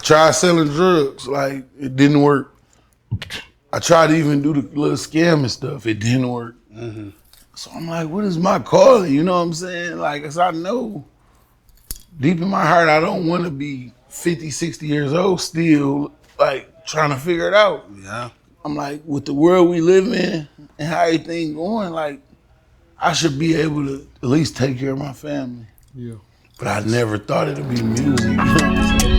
tried selling drugs, like it didn't work. I tried to even do the little scam and stuff, it didn't work. Mm-hmm. So I'm like, what is my calling? You know what I'm saying? Like, as I know, deep in my heart, I don't want to be 50, 60 years old still, like, trying to figure it out. Yeah. I'm like, with the world we live in and how everything going, like, I should be able to at least take care of my family. Yeah. But I never thought it'd be music. You know what I'm saying?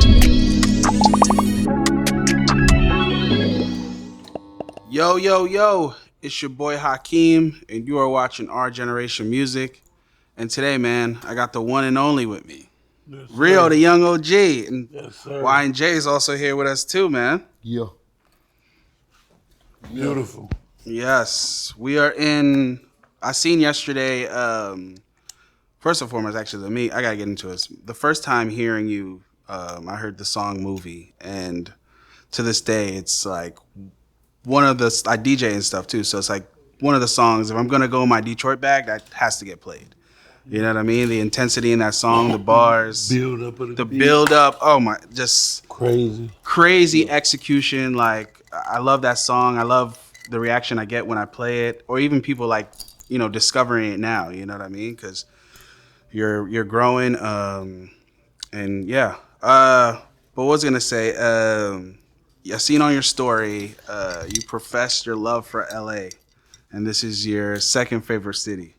Yo, yo, yo. It's your boy Hakeem, and you are watching Our Generation Music. And today, man, I got the one and only with me. Yes, Rio Da Yung OG. And yes, sir. Y&J is also here with us too, man. Yeah. Beautiful. Yes. We are in... I seen yesterday... first and foremost, actually, I gotta get into this. The first time hearing you, I heard the song Movie. And to this day, it's like... one of the... I DJ and stuff too, so it's like one of the songs, if I'm gonna go in my Detroit bag, that has to get played. You know what I mean? The intensity in that song, the bars, the build up. Oh my, just crazy execution. Like, I love that song. I love the reaction I get when I play it, or even people like, you know, discovering it now. You know what I mean? Because you're growing. And yeah. But what was I gonna say? I seen on your story, you professed your love for LA, and this is your second favorite city.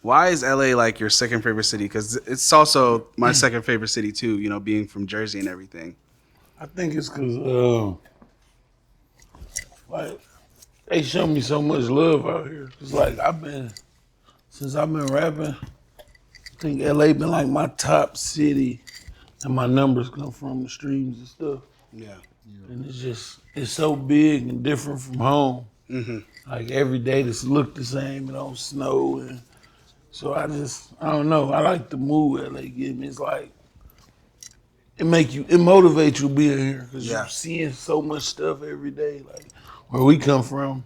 Why is LA like your second favorite city? Because it's also my second favorite city too, you know, being from Jersey and everything. I think it's because like they show me so much love out here. It's like since I've been rapping, I think LA been like my top city, and my numbers come from the streams and stuff. Yeah. And it's so big and different from home. Mm-hmm. Like every day just look the same, it don't snow. And so I don't know, I like the mood LA give me. It's like, it motivates you being here because you're seeing so much stuff every day. Like where we come from,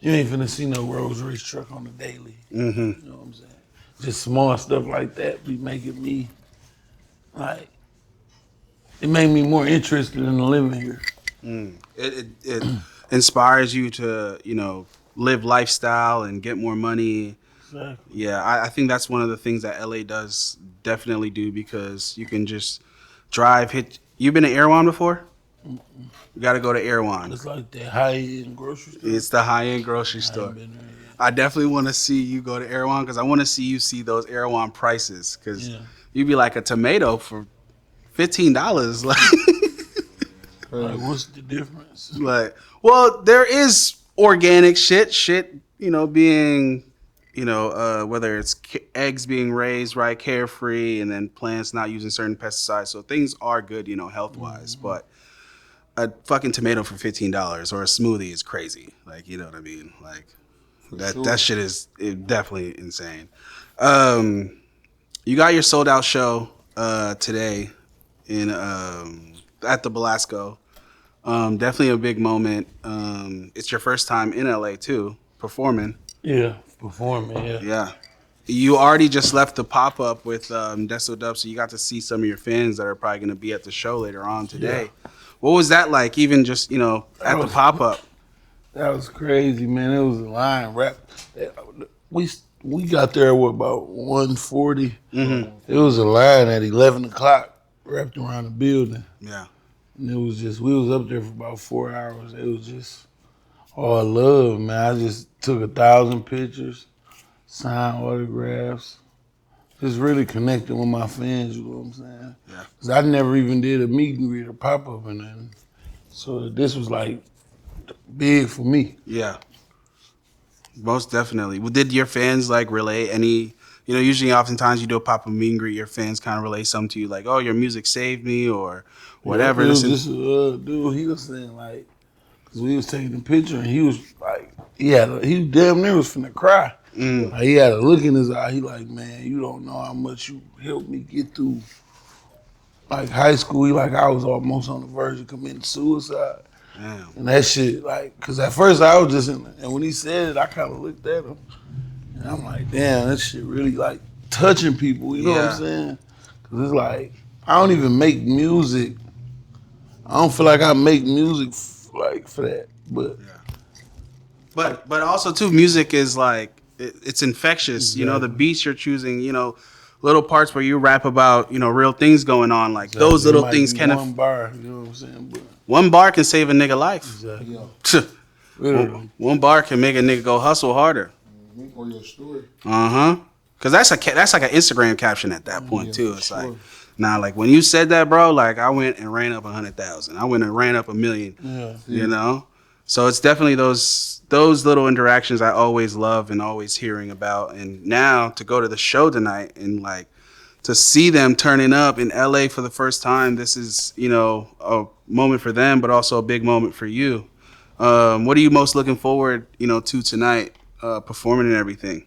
you ain't finna see no Rolls Royce truck on the daily. Mm-hmm. You know what I'm saying? Just small stuff like that be making me like, it made me more interested in living here. It inspires you to, you know, live lifestyle and get more money. Exactly. Yeah, I think that's one of the things that LA does definitely do, because you can just drive, You've been to Erewhon before? Mm-mm. You got to go to Erewhon. It's like the high-end grocery store. It's the high-end grocery store. I definitely want to see you go to Erewhon, because I want to see you see those Erewhon prices, because you'd be like a tomato for $15. Like, what's the difference? Like, well, there is organic shit, you know, being, you know, whether it's eggs being raised, right, carefree, and then plants not using certain pesticides. So things are good, you know, health-wise. Mm-hmm. But a fucking tomato for $15 or a smoothie is crazy. Like, you know what I mean? Like, that shit is definitely insane. You got your sold-out show today in at the Belasco. Definitely a big moment. It's your first time in LA too, performing. Yeah, performing. Yeah. Yeah. You already just left the pop up with Deso Dub, so you got to see some of your fans that are probably going to be at the show later on today. Yeah. What was that like? Even just, you know, at the pop up. That was crazy, man. It was a line rap. We got there at about 1:40. Mm-hmm. It was a line at 11 o'clock wrapped around the building. Yeah. And it was just, we was up there for about 4 hours. It was just all love, man. I just took 1,000 pictures, signed autographs, just really connected with my fans, you know what I'm saying? Yeah. Because I never even did a meet and greet or pop-up or nothing. So this was like big for me. Yeah. Most definitely. Well, did your fans like relay any, you know, usually oftentimes you do a pop-up meet and greet, your fans kind of relay something to you like, oh, your music saved me or whatever. Yeah, it was this dude, he was saying like, because we was taking the picture and he was like, he damn near was finna cry. Like, he had a look in his eye. He like, man, you don't know how much you helped me get through like high school. He like, I was almost on the verge of committing suicide. Damn. And that shit, like, because at first I was just and when he said it, I kind of looked at him. And I'm like, damn, that shit really like touching people, you know what I'm saying? Because it's like, I don't even make music I don't feel like I make music like for that, but But also too, music is like it's infectious. You know, the Exactly. beats you're choosing. You know, little parts where you rap about real things going on. Like those it little might things be can one bar. You know what I'm saying? But one bar can save a nigga life. exactly, one, literally. one bar can make a nigga go hustle harder. Or your story. Cause that's like an Instagram caption at that point Yeah, too. for It's sure. like, nah, like when you said that, bro, like I went and ran up 100,000. I went and ran up 1,000,000. Yeah. You know, so it's definitely those little interactions I always love and always hearing about. And now to go to the show tonight and like to see them turning up in LA for the first time, this is a moment for them, but also a big moment for you. What are you most looking forward to tonight, performing and everything?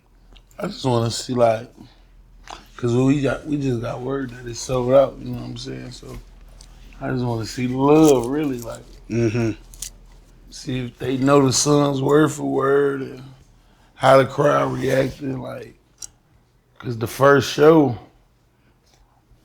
I just want to see like, cause we just got word that it's sold out. You know what I'm saying? So I just want to see the love, really, like Mm-hmm. see if they know the songs word for word and how the crowd reacted. Like, cause the first show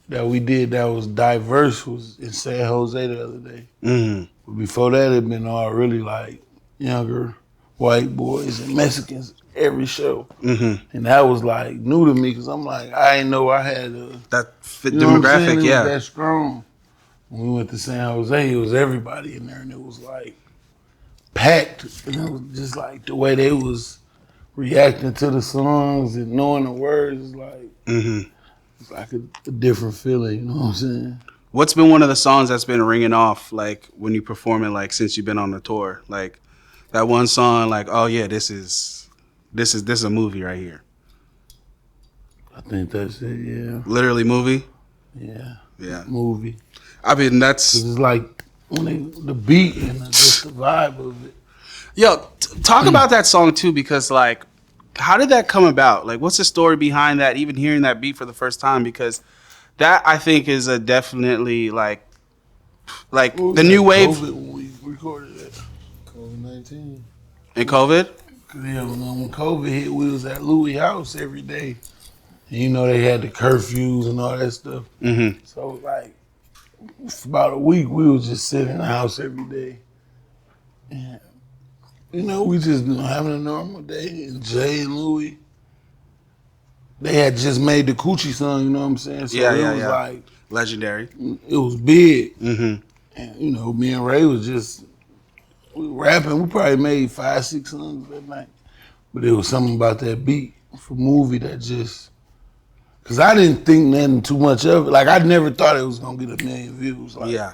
that we did that was diverse was in San Jose the other day. Mm-hmm. But before that, it been all really like younger white boys and Mexicans every show. Mm-hmm. And that was like new to me because I'm like, I didn't know I had a, That fit you know what I'm saying? demographic, It yeah. was that strong. When we went to San Jose, it was everybody in there and it was like packed. And it was just like the way they was reacting to the songs and knowing the words is like, Mm-hmm. it's like a different feeling, you know what I'm saying? What's been one of the songs that's been ringing off, like when you perform it, like since you've been on the tour, like that one song, like, oh yeah, this is a movie right here, I think that's it, yeah. literally movie. Yeah. Yeah, Movie. I mean that's Cause it's like when the beat and just the vibe of it. yo. Talk about that song too, because like, how did that come about? Like, what's the story behind that? Even hearing that beat for the first time, because that I think is a definitely like What was the new that, wave COVID when we recorded it. COVID-19. in COVID. Cause yeah, when COVID hit, we was at Louis' house every day. And you know they had the curfews and all that stuff. Mm-hmm. So like for about a week, we was just sitting in the house every day. And you know, we just been having a normal day. And Jay and Louis, they had just made the Coochie song. You know what I'm saying? So Yeah, it yeah, was yeah. like Legendary. it was big. Mm-hmm. And you know, me and Ray was just we rapping. We probably made 5-6 songs that night. But it was something about that beat for movie that just, cause I didn't think nothing too much of it. Like I never thought it was gonna get 1 million views. Like Yeah,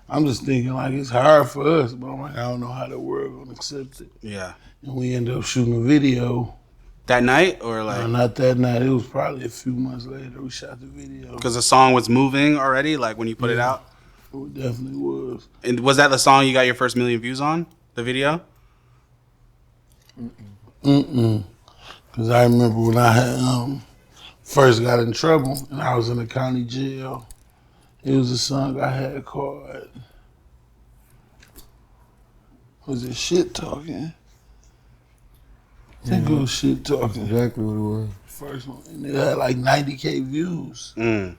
I'm just thinking like it's hard for us, but I'm like I don't know how the world gonna accept it. yeah. And we ended up shooting a video. That night or like. Not that night. It was probably a few months later. We shot the video. Because the song was moving already, like when you put it Yeah. out. It definitely was. And was that the song you got your first 1,000,000 views on? The video? Cause I remember when I had first got in trouble and I was in the county jail. It was a song I had called, was it Shit Talking? I think it was Shit Talking. Exactly what it was. First one. And it had like 90K views. Mm.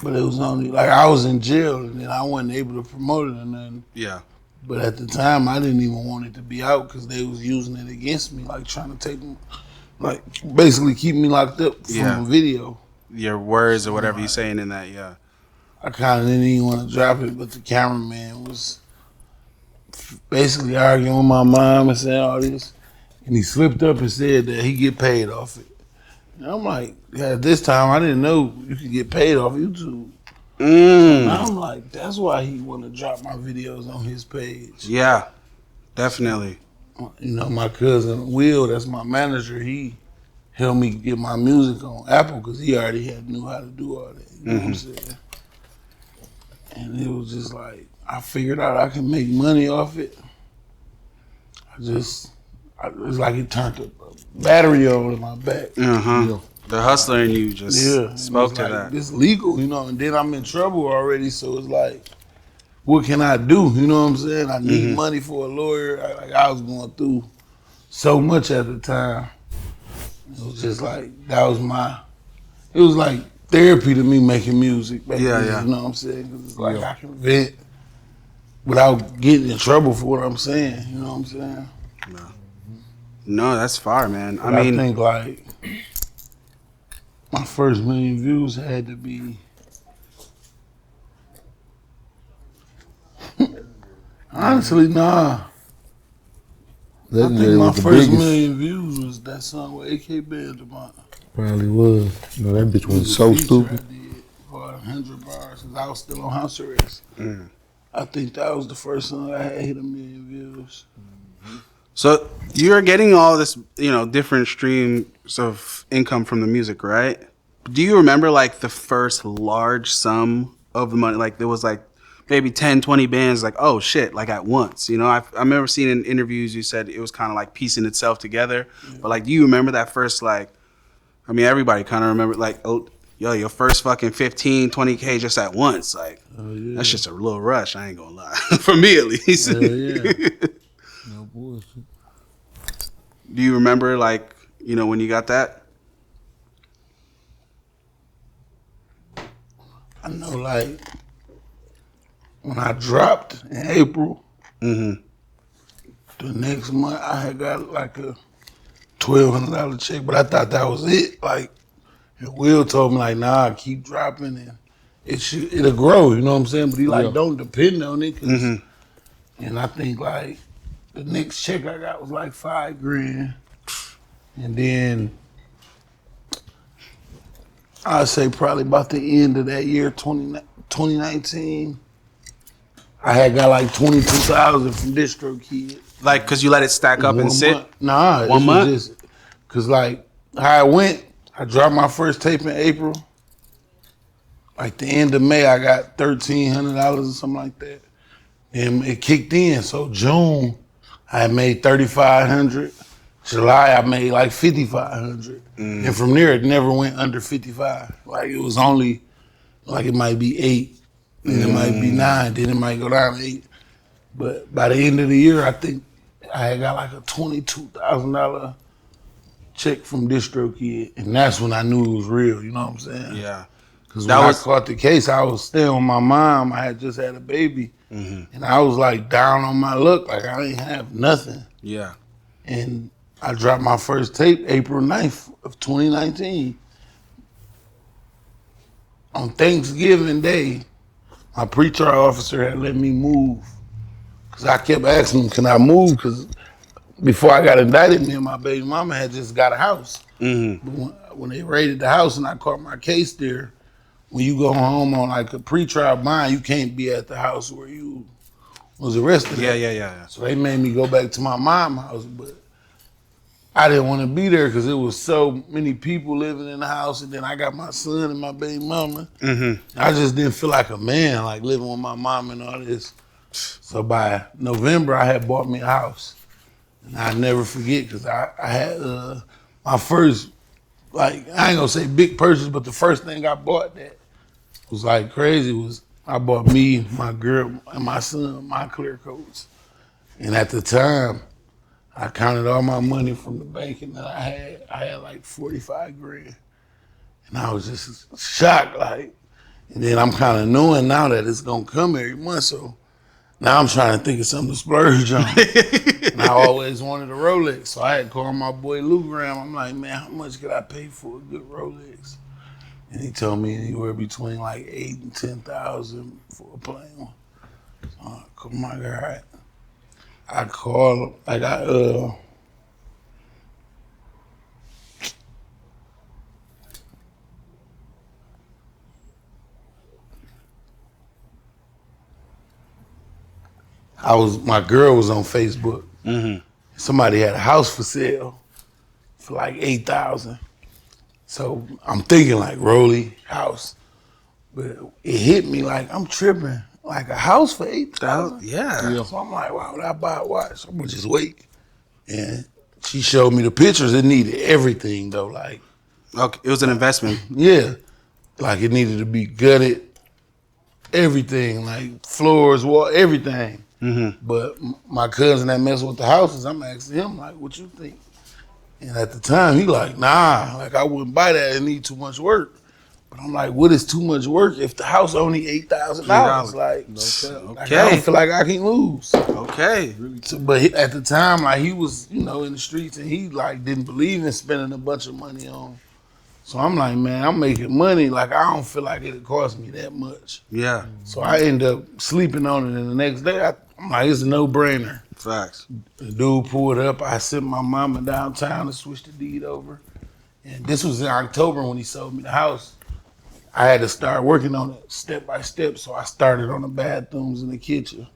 But it was only, like I was in jail and then I wasn't able to promote it or nothing. Yeah. But at the time, I didn't even want it to be out because they was using it against me, like trying to take me, like basically keep me locked up from Yeah. a video. Your words or whatever you're saying in that, yeah. I kind of didn't even want to drop it, but the cameraman was basically arguing with my mom and saying all this. And he slipped up and said that he get paid off it. And I'm like, yeah, this time I didn't know you could get paid off YouTube. And Mm. I'm like, that's why he want to drop my videos on his page. Yeah. Definitely. You know, my cousin Will, that's my manager, he helped me get my music on Apple because he already knew how to do all that. You know what I'm saying? And it was just like, I figured out I can make money off it. It's like it turned a battery on in my back. Uh-huh. Yeah. The hustler in you just spoke to like, that. It's legal, you know, and then I'm in trouble already, so it's like, what can I do? You know what I'm saying? I need money for a lawyer. I was going through so much at the time. It was just like, it was like therapy to me making music. Baby. Yeah. You know what I'm saying? 'Cause it's like I can vent without getting in trouble for what I'm saying. You know what I'm saying? No, that's fire, man. But I think like my first million views had to be honestly, nah. I think my first million views was that song with AK Band about. Probably was. No, that bitch was so stupid. I did for 100 bars because I was still on house arrest. I think that was the first song I had hit 1 million views. So you're getting all this, different streams of income from the music, right? Do you remember like the first large sum of the money? Like there was like maybe 10, 20 bands like, oh shit, like at once. I remember seeing in interviews you said it was kind of like piecing itself together. Yeah. But like, do you remember that first everybody kind of remember like, oh, yo, your first fucking 15, 20K just at once. Like, that's just a little rush. I ain't gonna lie. For me at least. Yeah. No bullshit. Do you remember like, when you got that? I know like when I dropped in April, the next month I had got like a $1,200 check, but I thought that was it. Like, and Will told me like, nah, keep dropping and it'll grow. You know what I'm saying? But he like, don't depend on it. And I think like the next check I got was like $5,000, and then I'd say probably about the end of that year, 2019, I had got like 22,000 from DistroKid. Like, cause you let it stack up and sit? Nah, 1 month? Just, cause like how it went, I dropped my first tape in April. Like the end of May, I got $1,300 or something like that. And it kicked in. So June, I made $3,500. July, I made like $5,500. And from there, it never went under 55. Like it was only, like it might be 8, then it might be 9, then it might go down to 8. But by the end of the year, I think I had got like a $22,000 check from DistroKid, and that's when I knew it was real. You know what I'm saying? Yeah. Because when I caught the case, I was staying with my mom. I had just had a baby, and I was like down on my luck. Like I didn't have nothing. Yeah. And I dropped my first tape April 9th of 2019. On Thanksgiving Day, my pre-trial officer had let me move. Because I kept asking him, can I move? Because before I got indicted, me and my baby mama had just got a house. But when they raided the house and I caught my case there, when you go home on like a pre-trial bond, you can't be at the house where you was arrested. Yeah. So they made me go back to my mom's house, but I didn't want to be there because it was so many people living in the house, and then I got my son and my baby mama. I just didn't feel like a man, like living with my mom and all this. So by November, I had bought me a house. And I never forget, because I had my first, like, I ain't gonna say big purchase, but the first thing I bought that was like crazy was I bought me, my girl, and my son, my clear coats. And at the time, I counted all my money from the banking that I had like $45,000. And I was just shocked, like, and then I'm kind of knowing now that it's gonna come every month, so now I'm trying to think of something to splurge on. And I always wanted a Rolex, so I had called my boy Lou Graham. I'm like, man, how much could I pay for a good Rolex? And he told me anywhere between like 8 and 10,000 for a plain one. So I'm like, all right. I called, like my girl was on Facebook. Somebody had a house for sale for like 8,000. So I'm thinking like Rolly house, but it hit me like I'm tripping. Like a house for 8,000. Yeah. So I'm like, why would I buy a watch? I'm gonna just wait. And she showed me the pictures. It needed everything though. Like, okay, it was an investment. Yeah, like it needed to be gutted. Everything, like floors, wall, everything. But my cousin that messed with the houses, I'm asking him like, what you think? And at the time, he like, nah, like I wouldn't buy that. It need too much work. But I'm like, what is too much work if the house only $8,000? Like, like, I don't feel like I can lose. Okay. So, but at the time, like he was, in the streets, and he like didn't believe in spending a bunch of money on. So I'm like, man, I'm making money. Like I don't feel like it'd cost me that much. Yeah. So I end up sleeping on it, and the next day I'm like, it's a no-brainer. Facts. The dude pulled up. I sent my mama downtown to switch the deed over, and this was in October when he sold me the house. I had to start working on it step by step, so I started on the bathrooms and the kitchen.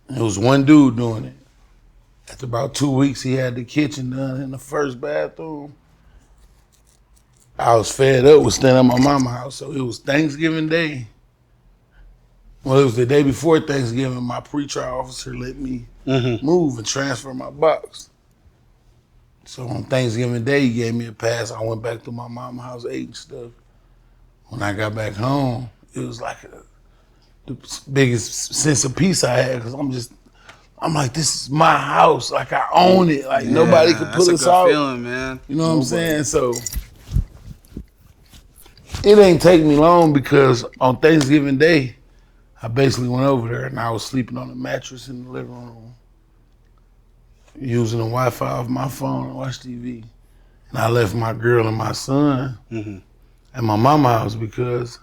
And it was one dude doing it. After about 2 weeks, he had the kitchen done in the first bathroom. I was fed up with staying at my mama's house, so it was Thanksgiving Day. Well, it was the day before Thanksgiving. My pretrial officer let me move and transfer my box. So on Thanksgiving Day, he gave me a pass. I went back to my mama's house, ate and stuff. When I got back home, it was like the biggest sense of peace I had because I'm like, this is my house. Like I own it. Like nobody could pull us out. That's a good feeling, man. You know what I'm saying? So it ain't take me long because on Thanksgiving Day, I basically went over there and I was sleeping on a mattress in the living room, using the Wi-Fi off my phone to watch TV. And I left my girl and my son at my mama's house because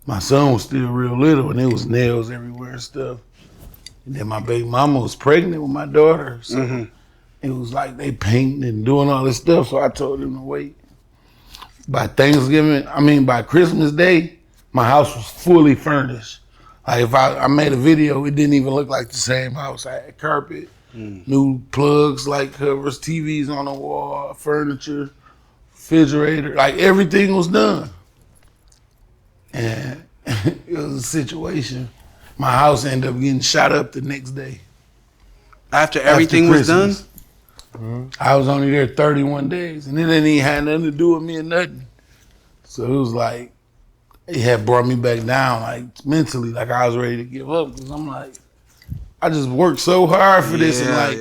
my son was still real little and there was nails everywhere and stuff. And then my baby mama was pregnant with my daughter. So it was like they painting and doing all this stuff. So I told them to wait. By Christmas Day, my house was fully furnished. Like if I made a video, it didn't even look like the same house. I had carpet, new plugs, light covers, TVs on the wall, furniture, refrigerator, like everything was done. And it was a situation. My house ended up getting shot up the next day. After everything was done? I was only there 31 days, and it didn't even have nothing to do with me or nothing. So it was like, it had brought me back down, like mentally, like I was ready to give up. Because I'm like, I just worked so hard for this, and like,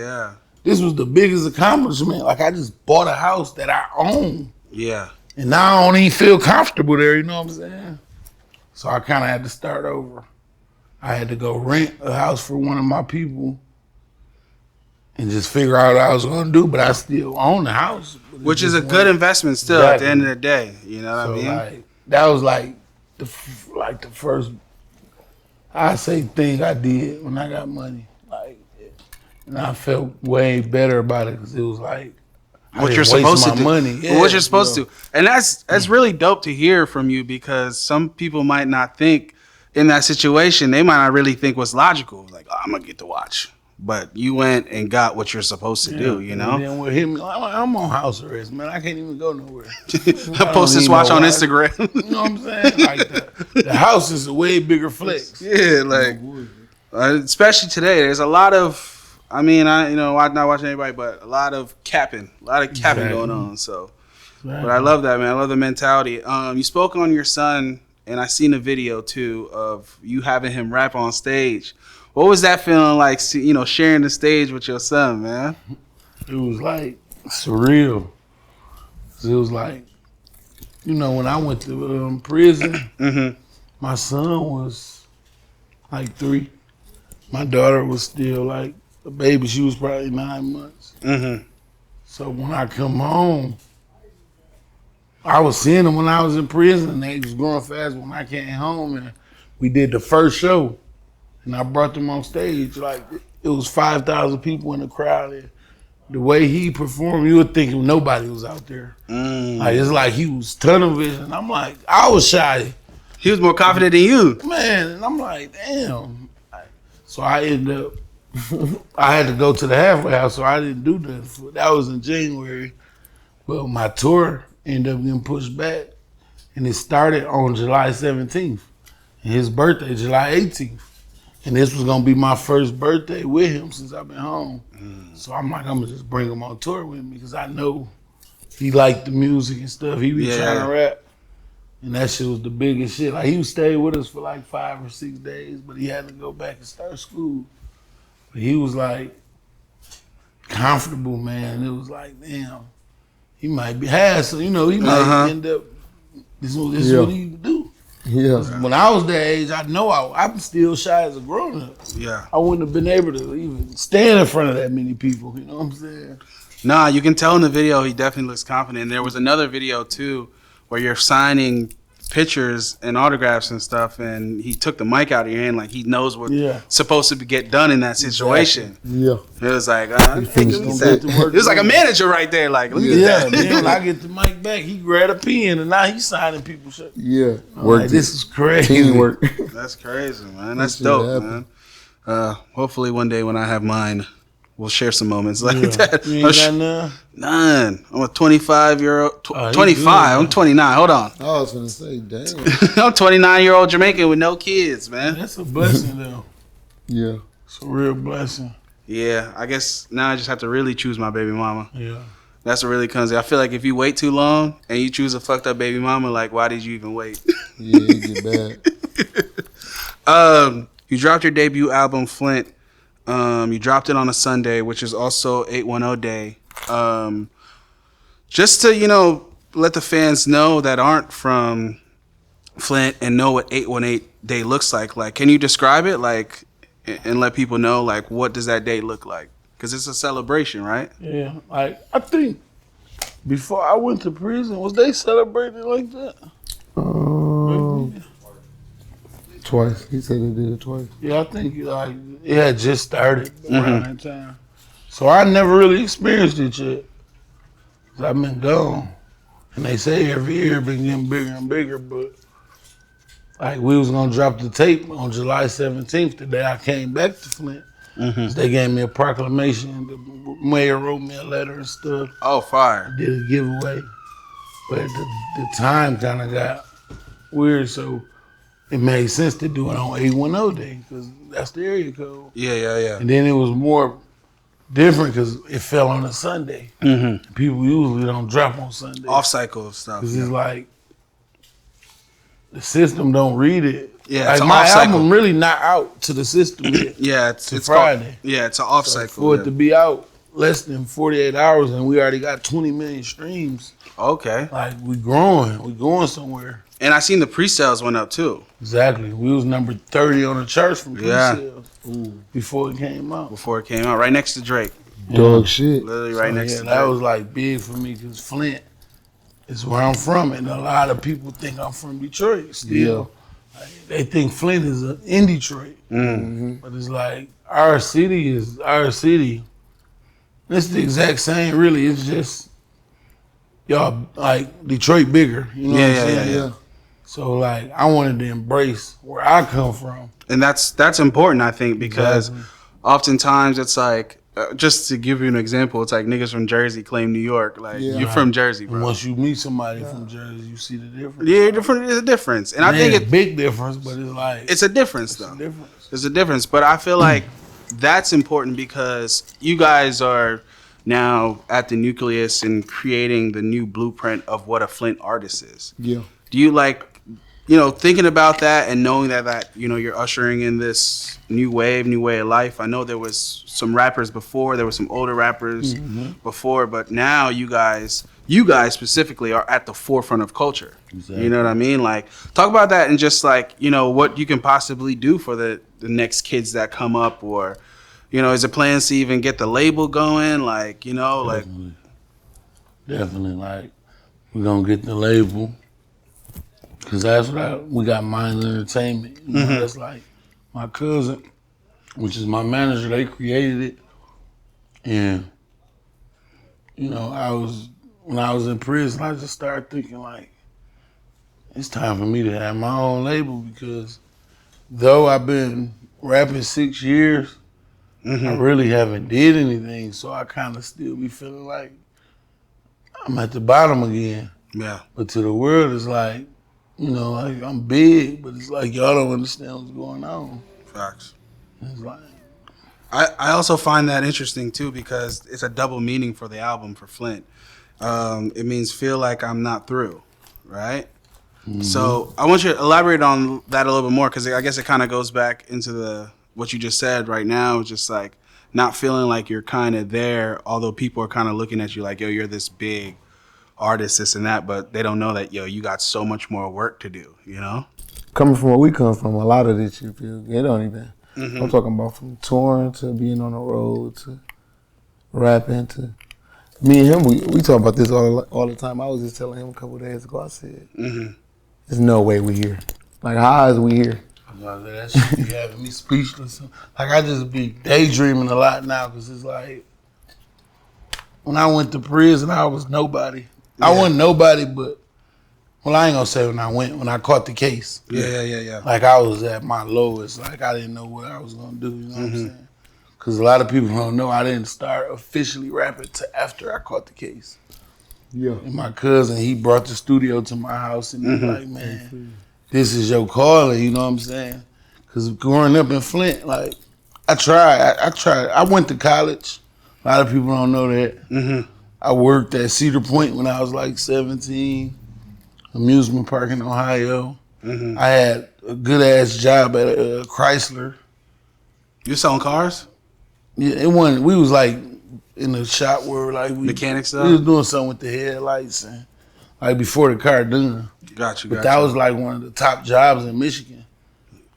this was the biggest accomplishment. Like I just bought a house that I own. Yeah. And now I don't even feel comfortable there, you know what I'm saying? So I kind of had to start over. I had to go rent a house for one of my people and just figure out what I was going to do, but I still own the house. Which is a good investment still at the end of the day, you know what I mean? Like, that was like the first, I say, thing I did when I got money. Like, and I felt way better about it because it was like, what you're supposed to do. Money. Yeah, what you're supposed to do. And that's really dope to hear from you because some people might not think in that situation, they might not really think what's logical. Like, oh, I'm going to get the watch. But you went and got what you're supposed to do, you know? And then what hit me, I'm on house arrest, man. I can't even go nowhere. I post this watch on Instagram. You know what I'm saying? Like the house is a way bigger flex. Yeah, like, especially today, there's a lot of, I'm not watching anybody, but a lot of capping going on. So, but I love that, man. I love the mentality. You spoke on your son, and I seen a video too of you having him rap on stage. What was that feeling like, sharing the stage with your son, man? It was like surreal. It was like, when I went to prison, my son was like 3. My daughter was still like a baby. She was probably 9 months. So when I come home, I was seeing them when I was in prison, and they was growing fast when I came home, and we did the first show. And I brought them on stage. Like, it was 5,000 people in the crowd. And the way he performed, you would think nobody was out there. Like, it's like he was tunnel vision. I'm like, I was shy. He was more confident than you. Man, and I'm like, damn. So I ended up, I had to go to the halfway house, so I didn't do that. That was in January. But my tour ended up getting pushed back. And it started on July 17th. And his birthday, July 18th. And this was gonna be my first birthday with him since I've been home. So I'm like, I'm gonna just bring him on tour with me because I know he liked the music and stuff. He was trying to rap. And that shit was the biggest shit. Like, he stayed with us for like 5 or 6 days, but he had to go back and start school. But he was like comfortable, man. It was like, damn, he might be, he might end up This is what he do. Yeah. When I was that age, I know I'm still shy as a grown up. Yeah. I wouldn't have been able to even stand in front of that many people. You know what I'm saying? Nah, you can tell in the video he definitely looks confident. And there was another video too where you're signing pictures and autographs and stuff, and he took the mic out of your hand like he knows what's supposed to get done in that situation. Yeah. It was like, It was like a manager right there. Like, look at that. Then when I get the mic back, he grabbed a pen and now he's signing people's shit. Yeah. Like, this is crazy. Teamwork. That's crazy, man. That's dope, man. Hopefully one day when I have mine, we'll share some moments like that. You ain't got none? None. I'm a 25-year-old. 25. Good, I'm 29. Hold on. I was gonna say, damn. I'm 29-year-old Jamaican with no kids, man. That's a blessing, though. Yeah. It's a real blessing. Yeah, I guess now I just have to really choose my baby mama. Yeah. That's what really comes in. I feel like if you wait too long and you choose a fucked up baby mama, like, why did you even wait? Yeah, it get bad. You dropped your debut album, Flint. You dropped it on a Sunday, which is also 810 Day. Just to, let the fans know that aren't from Flint and know what 818 Day looks like. Like, can you describe it, like, and let people know, like, what does that day look like? Because it's a celebration, right? Yeah. Like, I think before I went to prison, was they celebrating like that? Twice. He said they did it twice. Yeah, I think like it had just started around that time. So I never really experienced it yet. 'Cause I've been gone. And they say every year it been getting bigger and bigger, but like we was gonna drop the tape on July 17th, the day I came back to Flint. So they gave me a proclamation. The mayor wrote me a letter and stuff. Oh, fire. Did a giveaway. But the time kind of got weird, so it made sense to do it on 810 Day because that's the area code. Yeah. And then it was more different because it fell on a Sunday. People usually don't drop on Sunday. Off cycle stuff. Because it's like the system don't read it. Yeah, like it's an my off cycle. album really not out to the system yet. Yeah, it's Friday. It's an off So cycle. for it to be out less than 48 hours and we already got 20 million streams. Okay. Like we growing. We going somewhere. And I seen the pre-sales went up too. Exactly. We was number 30 on the charts from Yeah. pre-sales before it came out. Before it came out, right next to Drake. Dog shit. Literally right next to Drake. That was like big for me because Flint is where I'm from, and a lot of people think I'm from Detroit still. Like, they think Flint is in Detroit, but it's like our city is our city. It's the exact same, really. It's just y'all like Detroit bigger. You know what I'm saying? Yeah. So like I wanted to embrace where I come from. And that's important, I think, because oftentimes it's like, just to give you an example, it's like niggas from Jersey claim New York. Like, you're from Jersey, bro. And once you meet somebody from Jersey, you see the difference. Yeah, there's a difference. And I think it's a big difference, but it's like it's a difference, though. difference. There's a difference. But I feel like that's important because you guys are now at the nucleus and creating the new blueprint of what a Flint artist is. Yeah. Do you like, thinking about that and knowing that you're ushering in this new way of life? I know there was some rappers before, there were some older rappers before, but now you guys specifically are at the forefront of culture. Exactly. You know what I mean? Like, talk about that and just like, what you can possibly do for the next kids that come up, or, is there plans to even get the label going? Like, Definitely. Definitely, like, we're going to get the label. Because that's what we got Mind Entertainment. That's like my cousin, which is my manager, they created it. And, when I was in prison, I just started thinking like, it's time for me to have my own label because though I've been rapping 6 years, I really haven't did anything. So I kind of still be feeling like I'm at the bottom again. Yeah. But to the world, it's like, like I'm big, but it's like y'all don't understand what's going on. Facts. It's like I also find that interesting too because it's a double meaning for the album for Flint. It means feel like I'm not through, right? So I want you to elaborate on that a little bit more because I guess it kind of goes back into what you just said right now, just like not feeling like you're kind of there, although people are kind of looking at you like, yo, you're this big. artist, this and that, but they don't know that, yo, you got so much more work to do, you know? Coming from where we come from, a lot of this you feel, they don't even. I'm talking about from touring to being on the road to rapping to. Me and him, we talk about this all the time. I was just telling him a couple of days ago, I said, there's no way we here. Like, how is we here? That shit be having me speechless. Like, I just be daydreaming a lot now because it's like, when I went to prison, I was nobody. I wasn't nobody, but, well, I ain't gonna say when I caught the case. Yeah. Like, I was at my lowest. Like, I didn't know what I was gonna do, you know what I'm saying? Because a lot of people don't know I didn't start officially rapping till after I caught the case. Yeah. And my cousin, he brought the studio to my house and he was like, man, this is your calling, you know what I'm saying? Because growing up in Flint, like, I tried. I went to college. A lot of people don't know that. I worked at Cedar Point when I was like 17, amusement park in Ohio. I had a good-ass job at Chrysler. You selling cars? Yeah, it wasn't. We was like in the shop where like Mechanic stuff? We was doing something with the headlights and like before the car done. Got you. But that was like one of the top jobs in Michigan.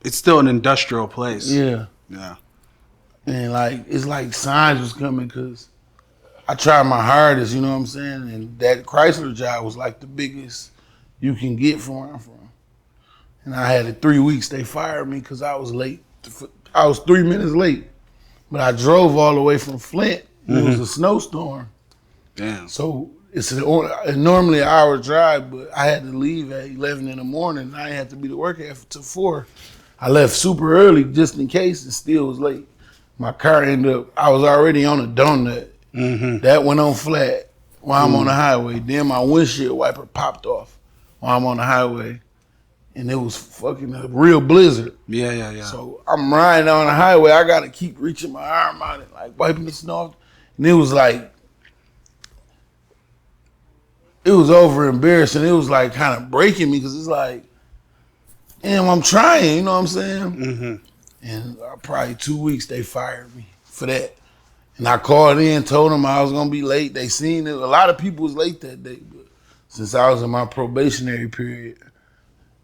It's still an industrial place. Yeah. And like it's like signs was coming because I tried my hardest, you know what I'm saying? And that Chrysler job was like the biggest you can get from where I'm from. And I had it 3 weeks. They fired me because I was late. I was 3 minutes late. But I drove all the way from Flint. And it was a snowstorm. Damn. So it's normally an hour drive, but I had to leave at 11 in the morning. And I had to be to work till 4. I left super early just in case and still was late. My car ended up, I was already on a donut. That went on flat while I'm on the highway. Then my windshield wiper popped off while I'm on the highway. And it was fucking a real blizzard. Yeah. So I'm riding on the highway. I got to keep reaching my arm out and like wiping the snow off. And it was like, it was over embarrassing. It was like kind of breaking me because it's like, damn, I'm trying, you know what I'm saying? And probably 2 weeks they fired me for that. And I called in, told them I was going to be late. They seen it. A lot of people was late that day, but since I was in my probationary period,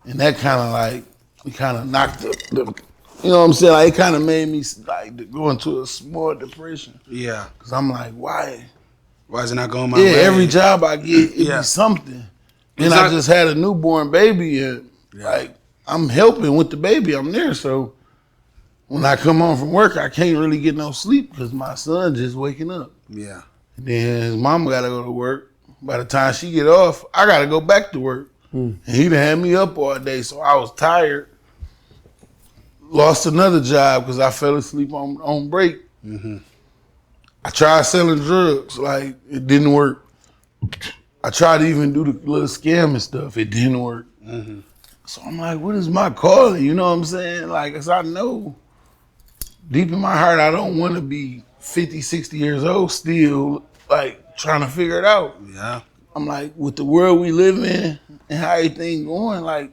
and that kind of like, it kind of knocked the, you know what I'm saying? Like, it kind of made me like go into a small depression. Yeah. Because I'm like, why? Why is it not going my way? Yeah, every job I get, it be something. Then I just had a newborn baby and like, I'm helping with the baby. I'm there. So when I come home from work, I can't really get no sleep because my son just waking up. Yeah. And then his mama got to go to work. By the time she get off, I got to go back to work. And he done had me up all day, so I was tired. Lost another job because I fell asleep on break. I tried selling drugs, like it didn't work. I tried to even do the little scam and stuff, it didn't work. So I'm like, what is my calling? You know what I'm saying? Like, as I know, deep in my heart, I don't want to be 50, 60 years old still, like trying to figure it out. Yeah. I'm like, with the world we live in and how everything going, like,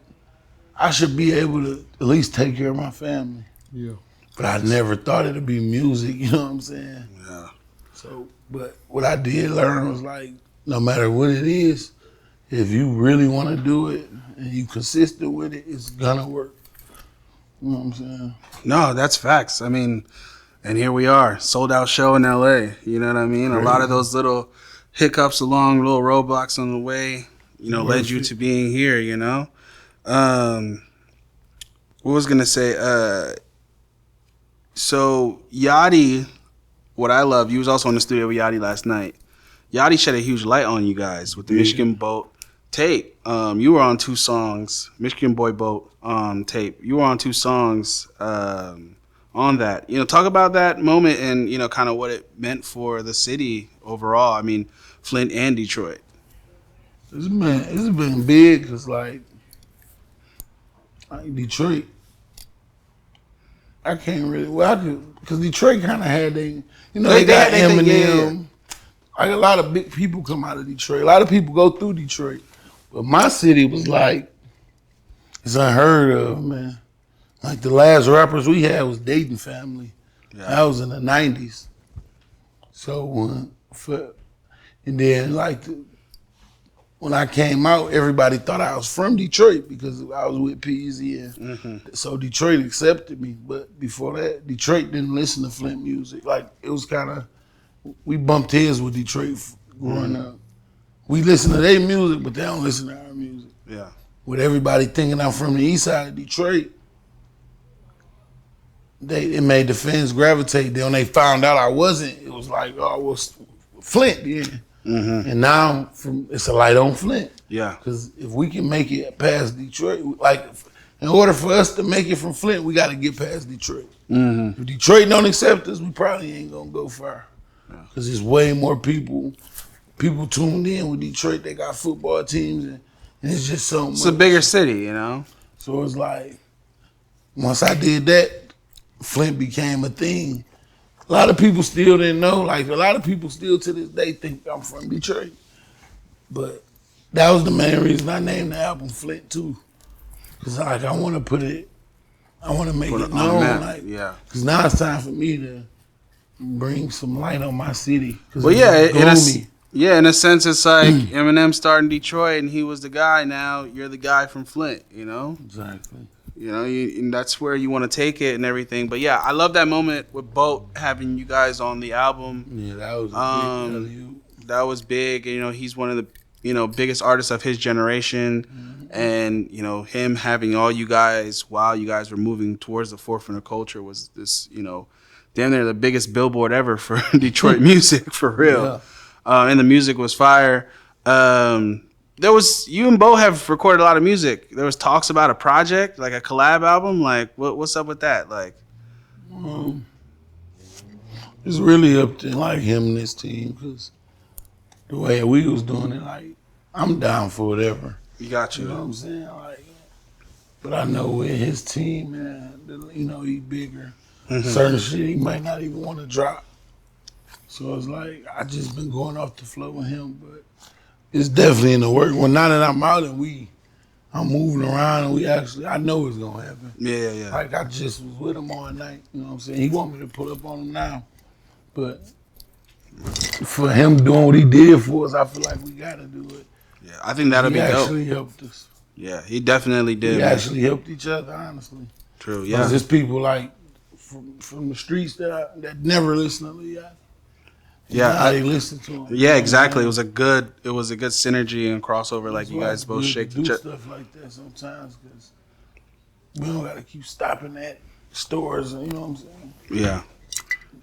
I should be able to at least take care of my family. Yeah. But I never thought it'd be music, you know what I'm saying? Yeah. So, but what I did learn was like, no matter what it is, if you really want to do it and you consistent with it, it's gonna work. You know what I'm saying? No, that's facts. I mean, and here we are, sold out show in LA. You know what I mean? A lot of those little hiccups along, little roadblocks on the way, you know, led you to being here, you know? What was gonna say? So Yachty, what I love, you was also in the studio with Yachty last night. Yachty shed a huge light on you guys with the Michigan Boat tape. You were on 2 songs, Michigan Boy Boat tape. You were on 2 songs on that. You know, talk about that moment and, you know, kind of what it meant for the city overall. I mean, Flint and Detroit. It's been big because like Detroit, I can't really, because Detroit kind of had they got Eminem. Like a lot of big people come out of Detroit. A lot of people go through Detroit. But my city was like, it's unheard of, man. Like the last rappers we had was Dayton Family. Yeah. That was in the 90s. So, and then like when I came out, everybody thought I was from Detroit because I was with Peasy, and so Detroit accepted me. But before that, Detroit didn't listen to Flint music. Like, it was kind of, we bumped heads with Detroit growing up. We listen to their music, but they don't listen to our music. Yeah. With everybody thinking I'm from the east side of Detroit, it made the fans gravitate. Then when they found out I wasn't, it was like, oh, well, Flint, yeah. And now it's a light on Flint. Yeah. Because if we can make it past Detroit, like, in order for us to make it from Flint, we got to get past Detroit. If Detroit don't accept us, we probably ain't going to go far. Because there's way more people tuned in with Detroit. They got football teams, and it's just so much. It's a bigger city, you know? So it's like, once I did that, Flint became a thing. A lot of people still didn't know. Like, a lot of people still to this day think I'm from Detroit. But that was the main reason I named the album Flint, too. Because, like, I want to make it known. Like, yeah. Because now it's time for me to bring some light on my city. Well, yeah, in a sense, it's like Eminem started in Detroit, and he was the guy. Now you're the guy from Flint, you know? Exactly. You know, and that's where you want to take it and everything. But yeah, I love that moment with Boat having you guys on the album. Yeah, that was big. That was big. You know, he's one of the biggest artists of his generation, and him having all you guys while you guys were moving towards the forefront of culture was this damn near the biggest billboard ever for Detroit music, for real. Yeah. And the music was fire. You and Bo have recorded a lot of music. There was talks about a project, like a collab album. Like, what's up with that? Like, it's really up to like him and his team, because the way we was doing it, like, I'm down for whatever. You got you. You know what I'm saying? Like, but I know with his team, man, he bigger. Certain shit he might not even want to drop. So it's like, I just been going off the flow with him, but it's definitely in the work. Well, now that I'm out and I'm moving around, and I know it's gonna happen. Yeah. Like, I just was with him all night, you know what I'm saying? He want me to pull up on him now, but for him doing what he did for us, I feel like we gotta do it. Yeah, I think that'll be dope. He actually helped us. Yeah, he definitely did. We actually helped each other, honestly. True, yeah. There's people like from the streets that never listen to Lil Yachty. Yeah, they listen to him. Yeah, exactly. It was a good synergy and crossover. Like, you guys both shake do stuff like that sometimes, because we don't gotta keep stopping at stores. You know what I'm saying? Yeah,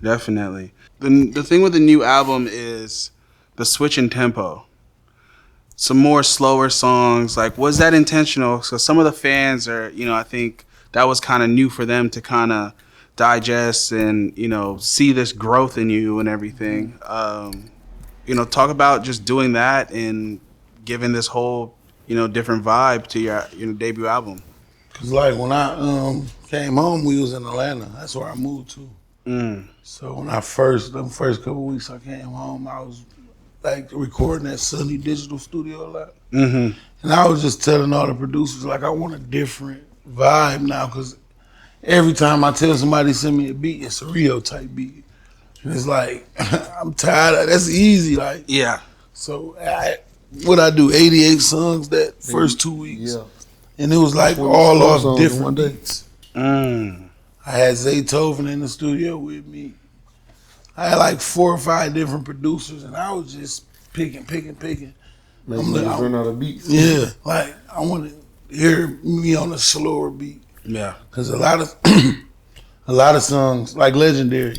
definitely. The thing with the new album is the switch in tempo. Some more slower songs. Like, was that intentional? So some of the fans are, I think that was kind of new for them to kind of digest and see this growth in you and everything. Talk about just doing that and giving this whole different vibe to your debut album. Cause like when I came home, we was in Atlanta. That's where I moved to. So when the first couple weeks I came home, I was like recording at Sunny Digital Studio a lot. And I was just telling all the producers, like, I want a different vibe now, because every time I tell somebody to send me a beat, it's a Rio type beat. And it's like, I'm tired of that's easy. Like, yeah. So I do 88 songs that first 2 weeks. Yeah. And it was like all off different beats. I had Zaytoven in the studio with me. I had like 4 or 5 different producers, and I was just picking. I'm like, run out of beats. Yeah, like, I want to hear me on a slower beat. Yeah, because a lot of songs, like Legendary,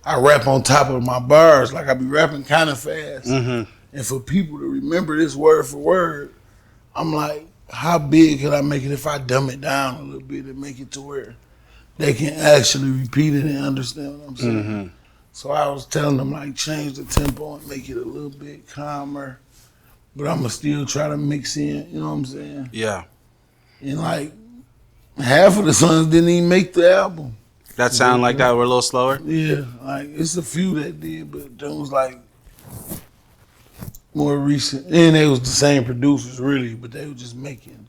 I rap on top of my bars. Like, I be rapping kind of fast. And for people to remember this word for word, I'm like, how big could I make it if I dumb it down a little bit and make it to where they can actually repeat it and understand what I'm saying? So I was telling them, like, change the tempo and make it a little bit calmer, but I'm going to still try to mix in, you know what I'm saying? Yeah. And, like, half of the songs didn't even make the album. That sound like that were a little slower? Yeah, like, it's a few that did, but those, like, more recent. And they was the same producers, really, but they were just making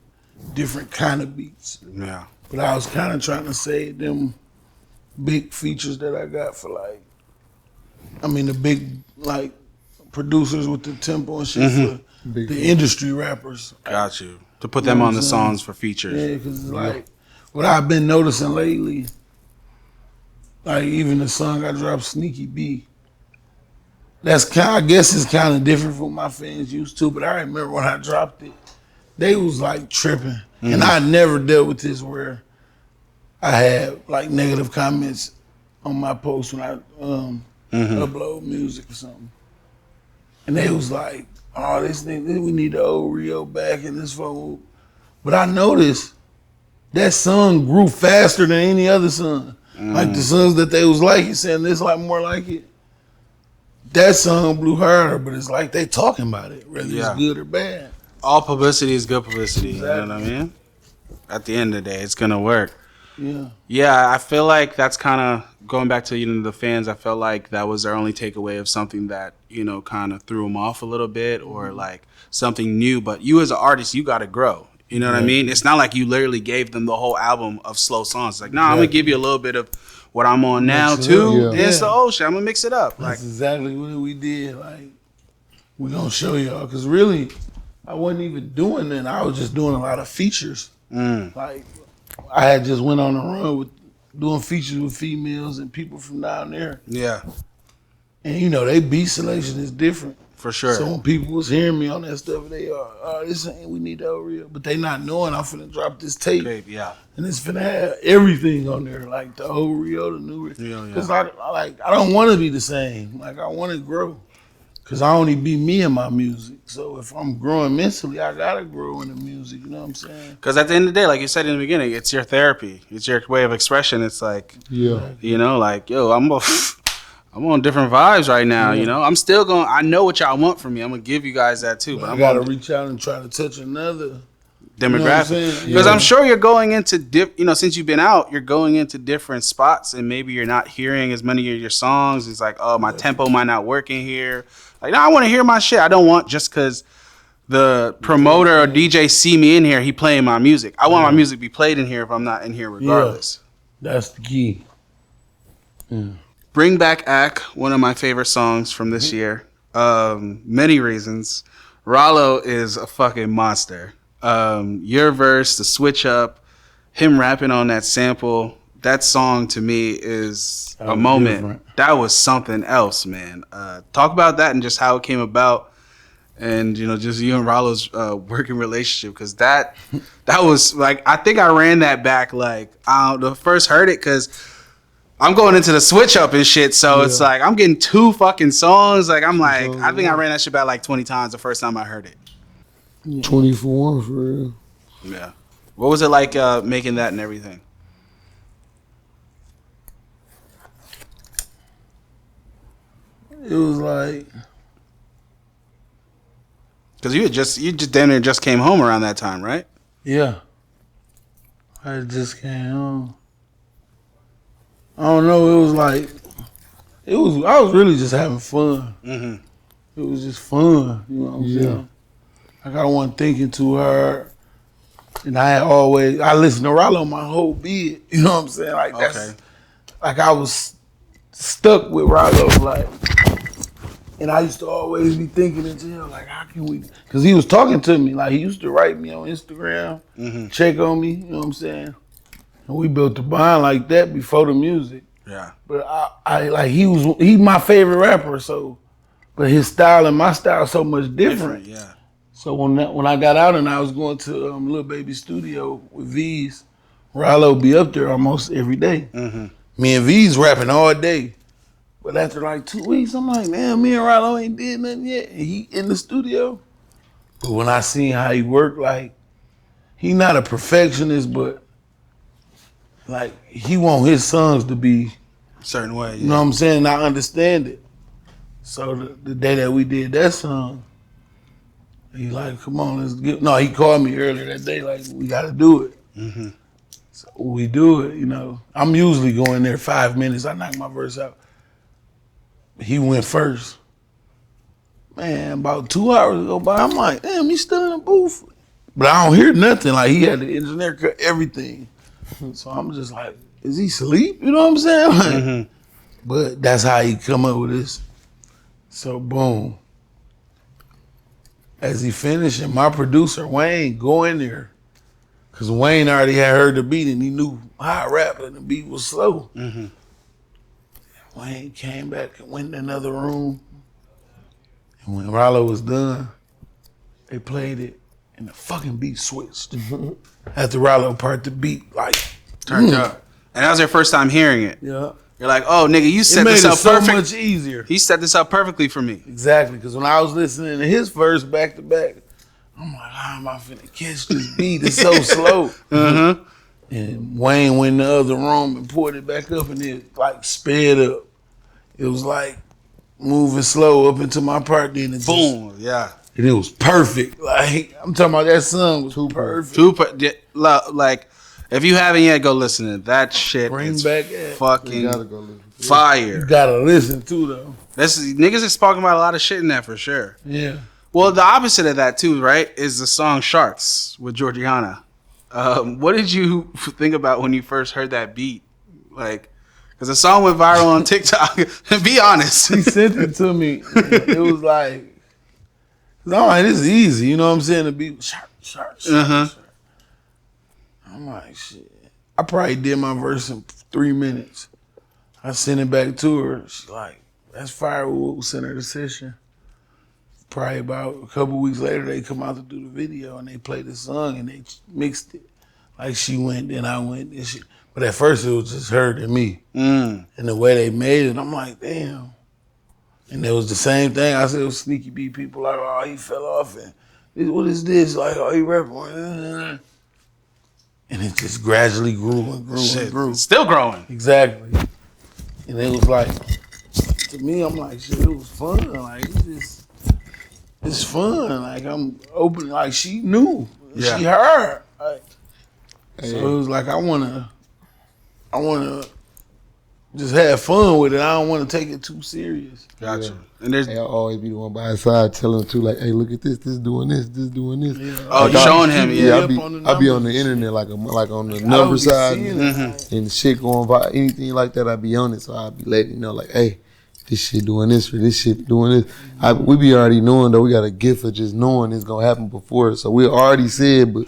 different kind of beats. Yeah. But I was kind of trying to save them big features that I got for, like, the big, like, producers with the tempo and shit Big the fan. industry rappers. Got you. To put them on the songs for features. Yeah, because like what I've been noticing lately, like even the song I dropped, Sneaky B. That's I guess it's kind of different from what my fans used to, but I remember when I dropped it, they was like tripping, and I never dealt with this where I had like negative comments on my post when I upload music or something, and they was like, "Oh, this thing, we need the old Rio back in this phone." But I noticed that song grew faster than any other song. Like the songs that they was like, saying this like more like it. That song blew harder, but it's like they talking about it, whether it's good or bad. All publicity is good publicity. Exactly. You know what I mean? At the end of the day, it's gonna work. Yeah. Yeah, I feel like that's kind of going back to the fans. I felt like that was their only takeaway of something that kind of threw them off a little bit, or like something new. But you as an artist, you got to grow. You know what I mean? It's not like you literally gave them the whole album of slow songs. It's like, I'm gonna give you a little bit of what I'm on now too. And it's the old shit. I'm gonna mix it up. That's exactly what we did. Like, we gonna show y'all, cause really, I wasn't even doing that. I was just doing a lot of features. Like, I had just went on a run with doing features with females and people from down there. Yeah, and they beat selection is different. For sure. So when people was hearing me on that stuff, they are, this ain't, we need that real. But they not knowing I'm finna drop this tape. Yeah. And it's finna have everything on there, like the old Rio, the new Rio. Because I don't want to be the same. Like, I want to grow. Because I only be me in my music. So if I'm growing mentally, I got to grow in the music. You know what I'm saying? Because at the end of the day, like you said in the beginning, it's your therapy. It's your way of expression. It's like, like, yo, I'm on different vibes right now, I'm still going. I know what y'all want from me. I'm gonna give you guys that too. But I gotta reach out and try to touch another demographic, because I'm sure you're going into since you've been out, you're going into different spots, and maybe you're not hearing as many of your songs. It's like, oh, my tempo might not work in here. Like, no, I want to hear my shit. I don't want just because the promoter or DJ see me in here, he playing my music. I want my music to be played in here if I'm not in here regardless. That's the key. Bring Back Ack, one of my favorite songs from this year. Many reasons. Rylo is a fucking monster. Your verse, the switch up, him rapping on that sample, that song to me is a moment. Different. That was something else, man. Talk about that and just how it came about, and just you and Rylo's working relationship, because that was like, I think I ran that back like the first heard it, because I'm going into the switch up and shit, so it's like I'm getting 2 fucking songs. Like, I'm like, I think I ran that shit back like 20 times the first time I heard it. 24 for real. Yeah. What was it like making that and everything? It was like, because you just damn near just came home around that time, right? Yeah. I just came home. I don't know, it was like, I was really just having fun. It was just fun, you know what I'm saying? Like, I wasn't thinking too hard. And I listened to Rylo my whole bid, you know what I'm saying? Like, that's, like, I was stuck with Rylo, like, and I used to always be thinking in jail, like, how can we, because he was talking to me, like, he used to write me on Instagram, check on me, you know what I'm saying? And we built a bond like that before the music. Yeah. But I like, he my favorite rapper, so, but his style and my style so much different. Yeah. So when I got out and I was going to Lil Baby's studio with V's, Rylo be up there almost every day. Me and V's rapping all day. But after like 2 weeks, I'm like, man, me and Rylo ain't did nothing yet. And he in the studio. But when I seen how he worked, like, he not a perfectionist, but like, he want his songs to be a certain way. You know what I'm saying? I understand it. So the day that we did that song, he like, come on, let's get. No, he called me earlier that day, like, we got to do it. So we do it, I'm usually going there 5 minutes. I knock my verse out. He went first. Man, about 2 hours go by, I'm like, damn, he's still in the booth. But I don't hear nothing. Like, he had the engineer cut everything. So I'm just like, is he asleep? You know what I'm saying? Like, but that's how he come up with this. So boom. as he finished, and my producer Wayne go in there, cause Wayne already had heard the beat and he knew how I rap and the beat was slow. Mm-hmm. Wayne came back and went in another room, and when Rylo was done, they played it, and the fucking beat switched. After Rylo part, the beat like Turned up, and that was your first time hearing it. Yeah. You're like, oh nigga, you It set made this it up so perfect. much easier. He set this up perfectly for me. Exactly, because when I was listening to his verse back to back, I'm like, how am I finna catch this beat? It's so slow. Uh-huh. And Wayne went in the other room and pulled it back up, and it like sped up. It was like moving slow up into my part, then it Boom. Yeah. and it was perfect. Like I'm talking about that song was perfect. Like, if you haven't yet, go listen to it. That shit. Bring is back that. fucking You gotta go listen. You fire. gotta listen too, though. Niggas is talking about a lot of shit in that for sure. Yeah. Well, the opposite of that too, right, is the song "Sharks" with Jorjiana. What did you think about when you first heard that beat? Like, because the song went viral on TikTok. Be honest. He sent it to me. It was like, no, this is easy. You know what I'm saying? The beat was sharp. Uh-huh. I'm like, shit. I probably did my verse in 3 minutes. I sent it back to her. She's like, that's fire. We'll send her the session. Probably about a couple weeks later, they come out to do the video and they played the song and they mixed it. Like she went, then I went. And she, but at first, it was just her and me. Mm. And the way they made it, I'm like, damn. And it was the same thing. I said, it was Sneaky beat people like, oh, he fell off. And what is this? Like, oh, he rapping. And it just gradually grew and grew Shit, and grew. it's still growing. Exactly. And it was like, to me, I'm like, shit, it was fun. Like, it's fun. Like, I'm open. Like, she knew. Yeah. She heard. Like, so it was like, I wanna just have fun with it. I don't want to take it too serious. Gotcha. Yeah. And there's Hey, I'll always be the one by his side telling him too, like, hey, look at this doing this doing this. Yeah. Oh, Like, you showing him, yeah. I be on the internet like on the number side and shit going by anything like that. I be on it, so I be letting you know, like, hey, this shit doing this or this shit doing this. We be already knowing though. We got a gift of just knowing it's gonna happen before, so we already said. But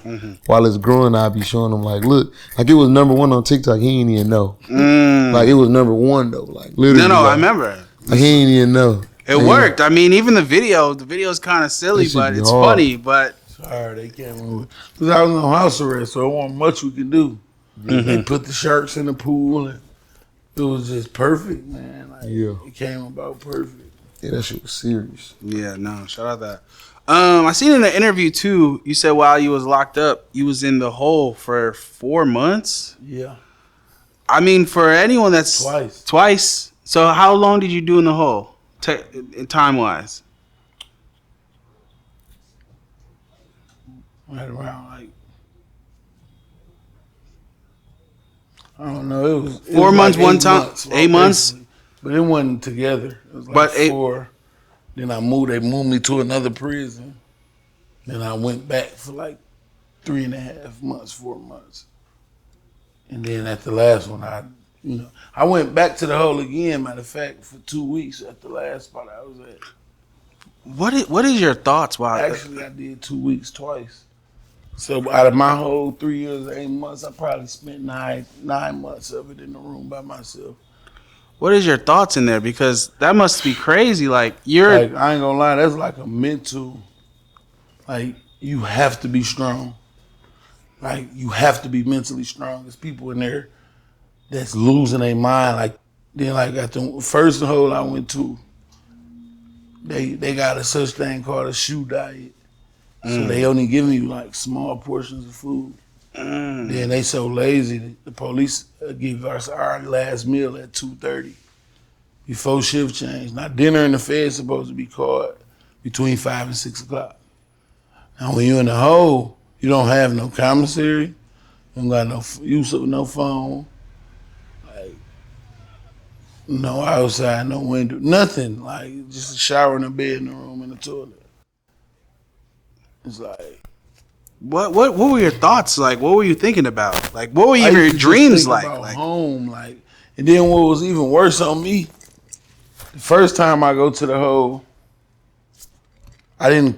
while it's growing, I be showing them like, look, like it was #1 on TikTok. He ain't even know. Like it was #1 though. Like literally. No, like, I remember. Like, he ain't even know. It worked. I mean, even the video's kind of silly, That shit but be it's hard. funny. But Sorry, they can't move. Because I was on house arrest, so there wasn't much we could do. They put the sharks in the pool, and it was just perfect, man. Like, Yeah. it came about perfect. Yeah, that shit was serious. yeah, no, shout out that. I seen in the interview too. You said while you was locked up, you was in the hole for 4 months. Yeah, I mean, for anyone that's twice. So how long did you do in the hole, time wise? Right around like, I don't know. It was 4 months, like one time, months, 8 months. basically. But it wasn't together. It was like But 4. Then I moved. They moved me to another prison. Then I went back for like 3.5 months, 4 months. And then at the last one, I went back to the hole again. Matter of fact, for 2 weeks at the last spot I was at. What is your thoughts? Wow. Actually, I did 2 weeks twice. So out of my whole 3 years, 8 months, I probably spent nine months of it in the room by myself. What is your thoughts in there? Because that must be crazy. Like you're. Like, I ain't gonna lie, that's like a mental. Like, you have to be strong. Like, you have to be mentally strong. There's people in there that's losing their mind. Like, then, like, at the first hole I went to, they got a such thing called a shoe diet. So they only giving you, like, small portions of food. Then they so lazy, the police give us our last meal at 2:30 before shift change. Now, dinner in the Fed is supposed to be caught between 5 and 6 o'clock. Now, when you're in the hole, you don't have no commissary, you don't got no use of no phone, like no outside, no window, nothing. Like just a shower and a bed in the room and a toilet. It's like What were your thoughts like? What were you thinking about? Like, what were I your used to just dreams think like? about Like, home, like, and then what was even worse on me, the first time I go to the hole, I didn't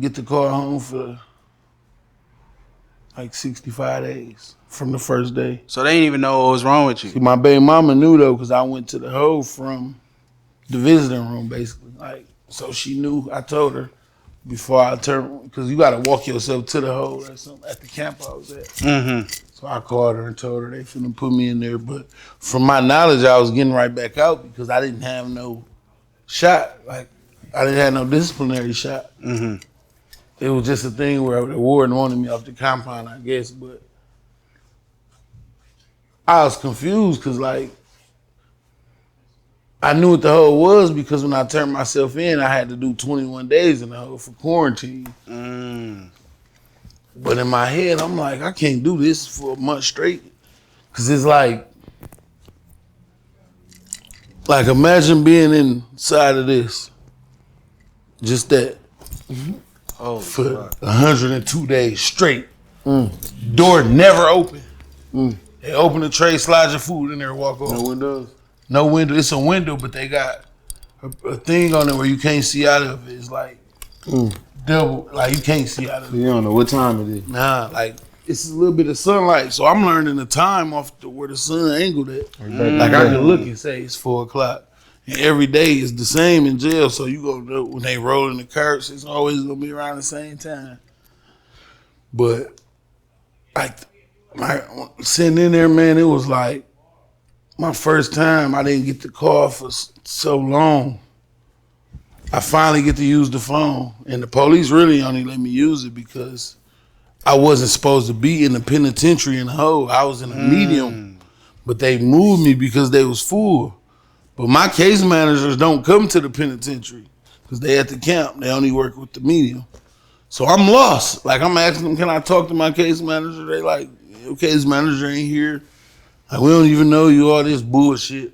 get the car home for like 65 days from the first day. So they didn't even know what was wrong with See, you. my baby mama knew though, because I went to the hoe from the visiting room, basically. Like, so she knew. I told her before I turned, because you got to walk yourself to the hoe at the camp I was at. Mm-hmm. So I called her and told her they finna put me in there. But from my knowledge, I was getting right back out because I didn't have no shot. Like, I didn't have no disciplinary shot. Mm-hmm. It was just a thing where the warden wanted me off the compound, I guess. But I was confused because, like, I knew what the hoe was because when I turned myself in, I had to do 21 days in the hoe for quarantine. Mm. But in my head, I'm like, I can't do this for a month straight. Because it's like imagine being inside of this. Just that. Oh, For 102 days straight. Door never open. They open the tray, slide your food in there, and walk over. No windows. No window. It's a window, but they got a thing on it where you can't see out of it. It's like double, like you can't see out of it. You don't know what time it is. Nah, like it's a little bit of sunlight. So I'm learning the time off where the sun angled at. Like I can look and say it's 4 o'clock. And every day is the same in jail. So you gonna know when they roll in the carts, it's always gonna be around the same time. But like sitting in there, man, it was like my first time. I didn't get the call for so long. I finally get to use the phone, and the police really only let me use it because I wasn't supposed to be in the penitentiary in the hole. I was in a medium, but they moved me because they was full. But my case managers don't come to the penitentiary because they at the camp. They only work with the medium. So I'm lost. Like I'm asking them, can I talk to my case manager? They like, your case manager ain't here. Like, we don't even know you, all this bullshit.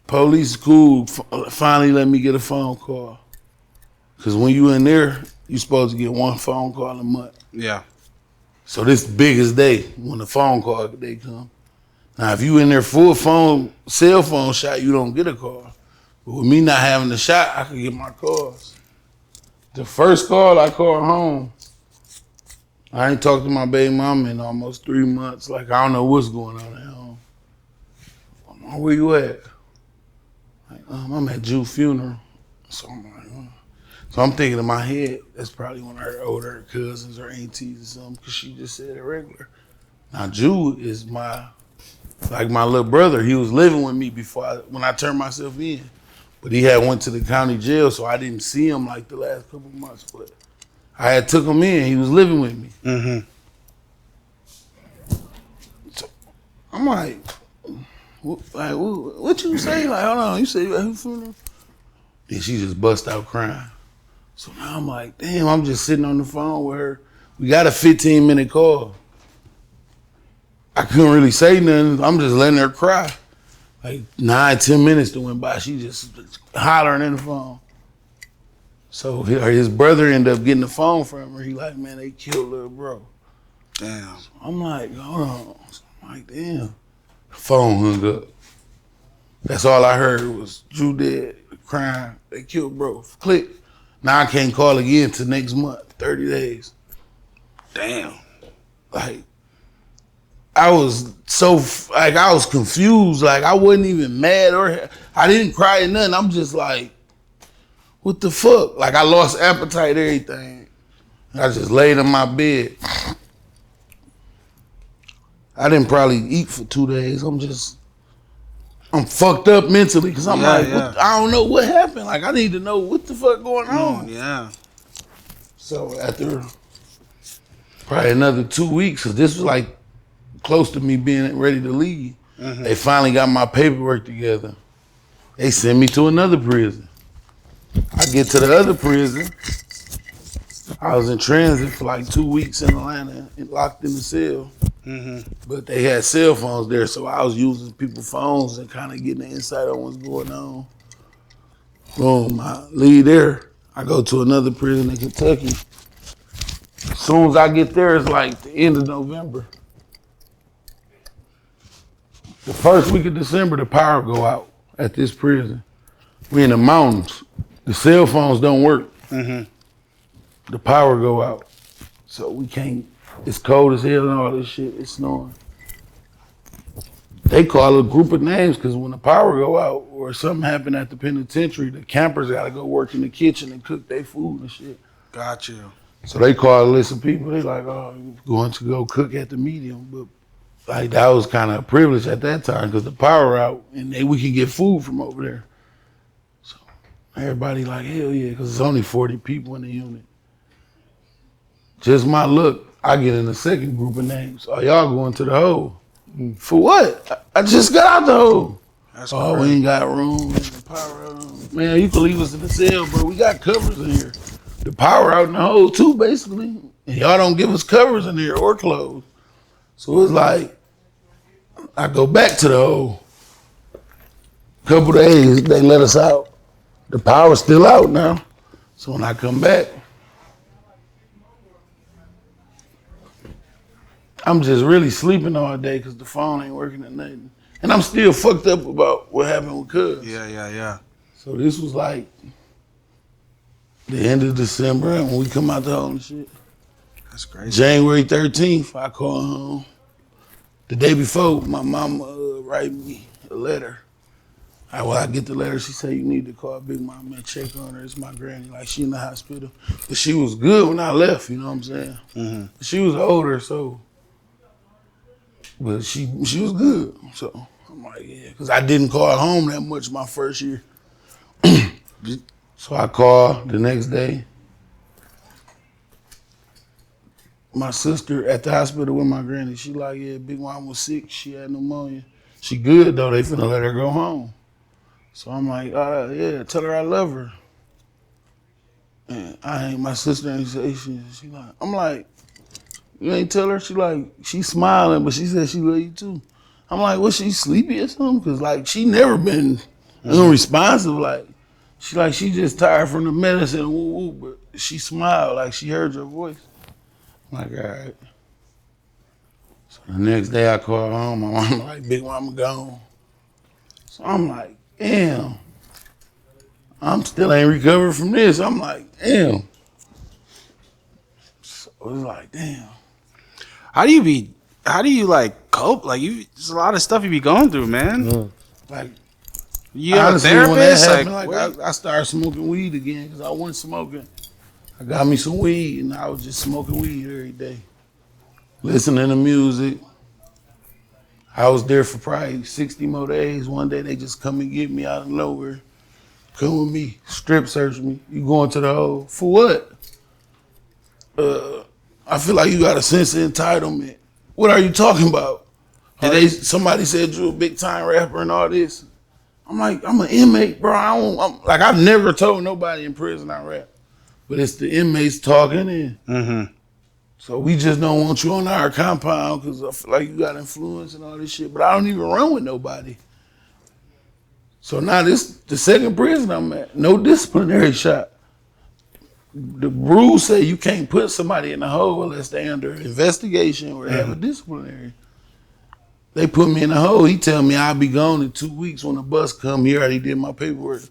Police is cool. Finally let me get a phone call. Because when you in there, you supposed to get 1 phone call a month. Yeah. So this the biggest day when the phone call day come. Now, if you in there full cell phone shot, you don't get a call. But with me not having the shot, I could get my calls. The first call I called home, I ain't talked to my baby mama in almost 3 months. Like, I don't know what's going on at home. Mom, where you at? Like, I'm at Jew's funeral. So I'm like, So I'm thinking in my head, that's probably one of her older cousins or aunties or something, because she just said it regular. Now, Jew is my little brother. He was living with me when I turned myself in. But he had went to the county jail, so I didn't see him like the last couple months. But I had took him in. He was living with me. Mm-hmm. So I'm like, what you say? Like, hold on, you say you at her funeral? Then she just bust out crying. So now I'm like, damn, I'm just sitting on the phone with her. We got a 15-minute call. I couldn't really say nothing. I'm just letting her cry. Like 9-10 minutes that went by, she just hollering in the phone. So his brother ended up getting the phone from her. He like, man, they killed little bro. Damn. So I'm like, hold on. I'm like, damn. The phone hung up. That's all I heard was Drew dead, crying. They killed bro. Click. Now I can't call again till next month, 30 days. Damn. Like, I was confused. Like, I wasn't even mad I didn't cry or nothing. I'm just like, what the fuck? Like, I lost appetite, everything. I just laid in my bed. I didn't probably eat for 2 days. I'm fucked up mentally because I'm What, I don't know what happened. Like, I need to know what the fuck going on. Yeah. So after probably another 2 weeks, because this was like close to me being ready to leave, they finally got my paperwork together. They sent me to another prison. I get to the other prison. I was in transit for like 2 weeks in Atlanta and locked in the cell. But they had cell phones there, so I was using people's phones and kind of getting the insight on what's going on. Boom, I leave there. I go to another prison in Kentucky. As soon as I get there, it's like the end of November. The first week of December, the power go out at this prison. We in the mountains. The cell phones don't work. the power go out. So we can't, it's cold as hell and all this shit, it's snowing. They call a group of names because when the power go out or something happen at the penitentiary, the campers gotta go work in the kitchen and cook their food and shit. Got you. So they call a list of people, they like, oh, you're going to go cook at the medium. But like that was kind of a privilege at that time because the power out and we can get food from over there. So everybody like, hell yeah, because it's only 40 people in the unit. Just my luck, I get in the second group of names. Oh, y'all going to the hole. For what? I just got out the hole. That's oh, crazy. we ain't got room. The power out. Man, you can leave us in the cell, bro. We got covers in here. The power out in the hole too, basically. And y'all don't give us covers in here or clothes. So it's like, I go back to the hole. Couple days, they let us out. The power's still out now. So when I come back, I'm just really sleeping all day because the phone ain't working or nothing. And I'm still fucked up about what happened with Cuz. Yeah. So this was like the end of December and when we come out the hole and shit. That's crazy. January 13th, I call home. The day before, my mama write me a letter. I get the letter, she said, you need to call Big Mama and check on her. It's my granny, like she in the hospital. But she was good when I left, you know what I'm saying? Mm-hmm. She was older, so, but she was good. So I'm like, yeah, because I didn't call home that much my first year. So I called the next day. My sister at the hospital with my granny, she like, yeah, Big Mom was sick. She had pneumonia. She good though. They finna let her go home. So I'm like, yeah, tell her I love her. And my sister ain't say shit. She like, I'm like, you ain't tell her? She like, she smiling, but she said she love you too. I'm like, was she sleepy or something? Cause like, she never been unresponsive. Like, she just tired from the medicine, woo woo, but she smiled like she heard your voice. I'm like, all right. So the next day I call home, my mom like, Big Mama gone. So I'm like, damn. I'm still ain't recovered from this. I'm like, damn. So it was like, damn. How do you like cope? Like there's a lot of stuff you be going through, man. Like, You have a honestly, when that therapist? happened, I started smoking weed again because I wasn't smoking. I got me some weed and I was just smoking weed every day. Listening to music. I was there for probably 60 more days. One day they just come and get me out of nowhere. Come with me, strip search me. You going to the hole. For what? I feel like you got a sense of entitlement. What are you talking about? Somebody said you a big time rapper and all this. I'm like, I'm an inmate, bro. I've never told nobody in prison I rap. But it's the inmates talking and so we just don't want you on our compound because I feel like you got influence and all this shit. But I don't even run with nobody. So now this the second prison I'm at. No disciplinary shot. The rules say you can't put somebody in the hole unless they under investigation or they have a disciplinary. They put me in the hole. He tell me I'll be gone in 2 weeks when the bus come. He already did my paperwork.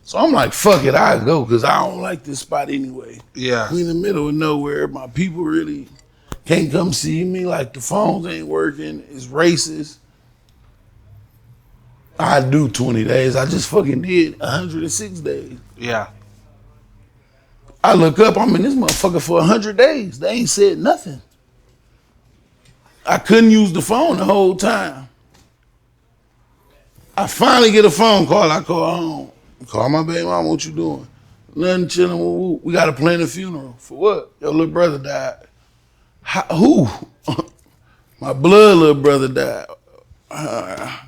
So I'm like, fuck it, I'll go because I don't like this spot anyway. Yeah. We in the middle of nowhere. My people really can't come see me. Like the phones ain't working. It's racist. I do 20 days. I just fucking did 106 days. Yeah. I look up, I'm in this motherfucker for 100 days. They ain't said nothing. I couldn't use the phone the whole time. I finally get a phone call. I call home. Call my baby mama, what you doing? Nothing, chilling. Woo-woo. We got to plan a funeral. For what? Your little brother died. Who? My blood little brother died.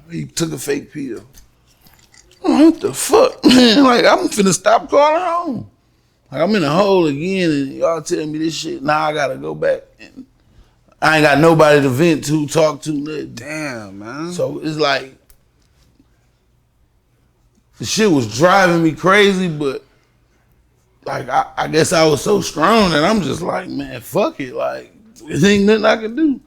He took a fake pill. I'm like, what the fuck, man? Like, I'm finna stop calling home. Like, I'm in a hole again, and y'all tell me this shit. Now I gotta go back, and I ain't got nobody to vent to, talk to, nothing. Damn, man. So it's like, the shit was driving me crazy, but like, I guess I was so strong that I'm just like, man, fuck it. Like, there ain't nothing I can do.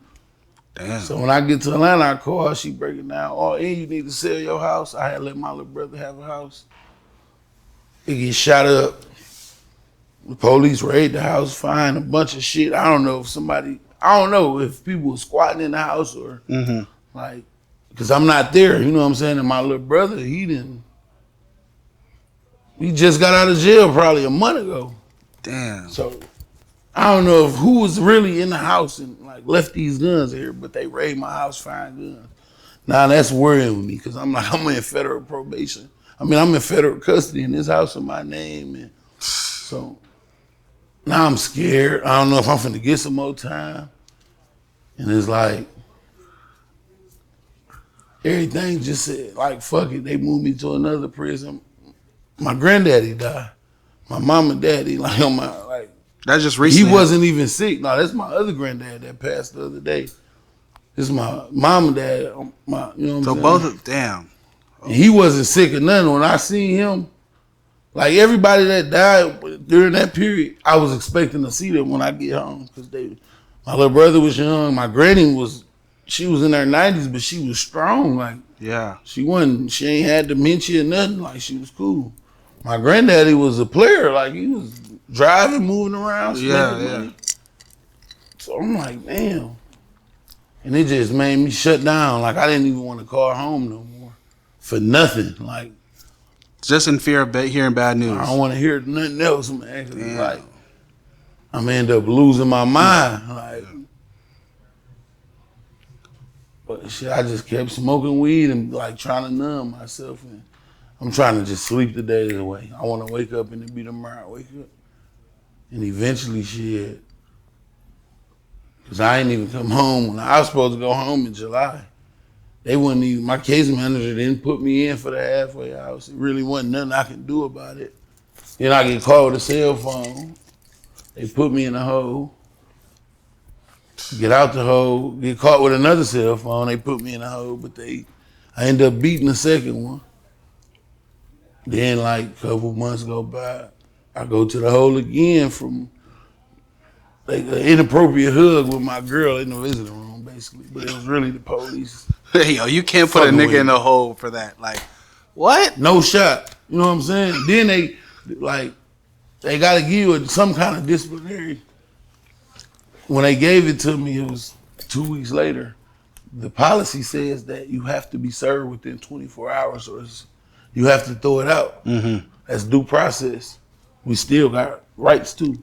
Damn. So when I get to Atlanta, I call her, she break it down. Oh, and you need to sell your house. I had let my little brother have a house. It get shot up. The police raid the house, find a bunch of shit. I don't know if people were squatting in the house or like, because I'm not there, you know what I'm saying? And my little brother, he just got out of jail probably a month ago. Damn. So I don't know who was really in the house and like left these guns here, but they raid my house, find guns. Now that's worrying me because I'm in federal probation. I'm in federal custody in this house in my name, and so now I'm scared. I don't know if I'm finna get some more time. And it's like everything just said, like, fuck it. They moved me to another prison. My granddaddy died. My mom and daddy, like, That's just recently. he wasn't even sick. No, that's my other granddad that passed the other day. This is my mom and dad. You know what I'm saying? So both of damn. And he wasn't sick or nothing. When I seen him, like everybody that died during that period, I was expecting to see them when I get home because my little brother was young. My granny she was in her 90s, but she was strong. Like Yeah. she ain't had dementia or nothing. Like she was cool. My granddaddy was a player. Like he was driving, moving around. Yeah. So I'm like, damn. And it just made me shut down. Like I didn't even want to call home no more for nothing. Like Just in fear of hearing bad news. I don't want to hear nothing else, man. 'Cause like I'm gonna end up losing my mind. Like, but shit, I just kept smoking weed and like trying to numb myself. And I'm trying to just sleep the days away. I want to wake up and it be tomorrow. Wake up, and eventually, shit. Cause I ain't even come home when I was supposed to go home in July. They wouldn't even. My case manager didn't put me in for the halfway house. It really wasn't nothing I could do about it. Then I get called with a cell phone. They put me in a hole. Get out the hole. Get caught with another cell phone. They put me in a hole, but I end up beating the second one. Then like a couple months go by, I go to the hole again from like an inappropriate hug with my girl in the visiting room, basically. But it was really the police. Hey, yo, you can't put a Fucking nigga with in a hole for that. Like, what? No shot. You know what I'm saying? Then they got to give you some kind of disciplinary. When they gave it to me, it was 2 weeks later. The policy says that you have to be served within 24 hours or you have to throw it out. That's due process. We still got rights too.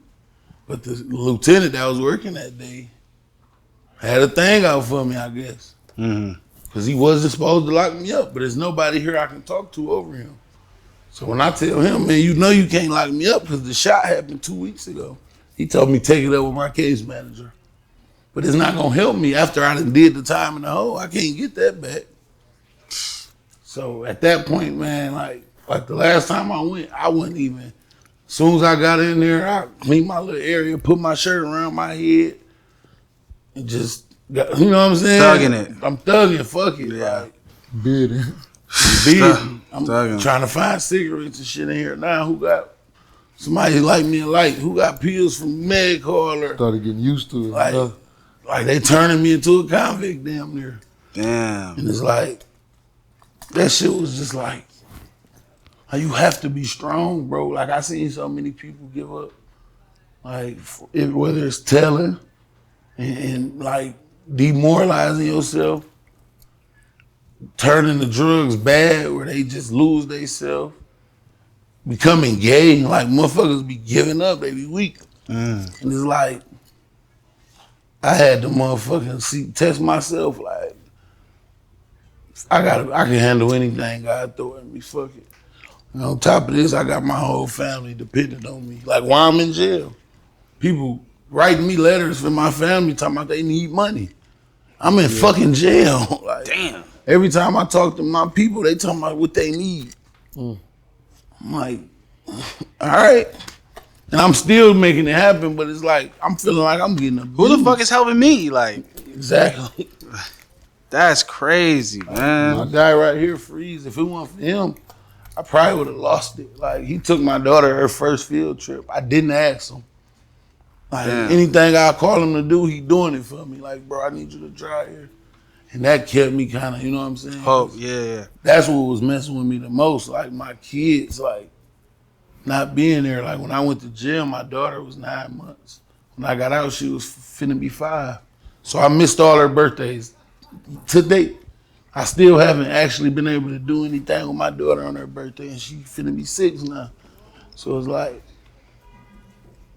But the lieutenant that was working that day had a thing out for me, I guess. Because he wasn't supposed to lock me up, but there's nobody here I can talk to over him. So when I tell him, man, you can't lock me up because the shot happened 2 weeks ago. He told me take it up with my case manager. But it's not going to help me after I done did the time in the hole. I can't get that back. So at that point, man, like the last time I went, I wouldn't even. As soon as I got in there, I cleaned my little area, put my shirt around my head, and just got, you know what I'm saying? Thugging it. I'm thugging, fuck it. Yeah. Like, Beating. I'm Thugging. trying to find cigarettes and shit in here now. Who got somebody like me alike? Who got pills from Med or Started getting used to it. like they turning me into a convict damn near. Damn. And it's like that shit was just like you have to be strong, bro. Like I seen so many people give up. Like whether it's telling and like demoralizing yourself, turning the drugs bad where they just lose themselves, becoming gay, like motherfuckers be giving up, they be weak. And it's like I had to motherfucking test myself like I can handle anything God throw at me, fuck it. And on top of this, I got my whole family dependent on me. Like while I'm in jail, people writing me letters from my family talking about they need money. I'm in fucking jail. Like, Damn. every time I talk to my people, they talking about what they need. I'm like, all right. And I'm still making it happen, but it's like, I'm feeling like I'm getting abused. Who the fuck is helping me? Like, Exactly. that's crazy, man. My guy right here, Freeze, if it weren't for him, I probably would have lost it. Like, he took my daughter her first field trip. I didn't ask him. Like, anything I call him to do, he doing it for me. Like, bro, I need you to drive here. And that kept me kind of, you know what I'm saying? Oh, yeah. That's what was messing with me the most. Like, my kids, like, not being there. Like when I went to jail, my daughter was 9 months. When I got out, she was finna be 5. So I missed all her birthdays. To date, I still haven't actually been able to do anything with my daughter on her birthday, and she finna be 6 now. So it's like,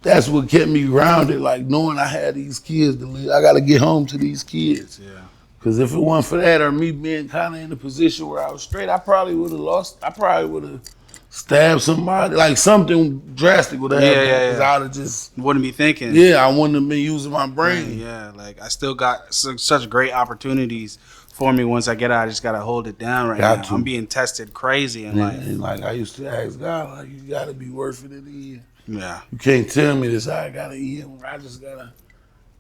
that's what kept me grounded, like knowing I had these kids to live. I gotta get home to these kids. Yeah. Because if it wasn't for that or me being kind of in a position where I was straight, I probably would have lost. I probably would have stabbed somebody. Like something drastic would have happened. Because I would have just. Wouldn't be thinking. Yeah, I wouldn't have been using my brain. Yeah, like I still got such great opportunities for me once I get out. I just got to hold it down right now. I'm being tested crazy in life. And like I used to ask God, like, you got to be worth it in the end. Yeah. You can't tell me this how I got to end. I just got to.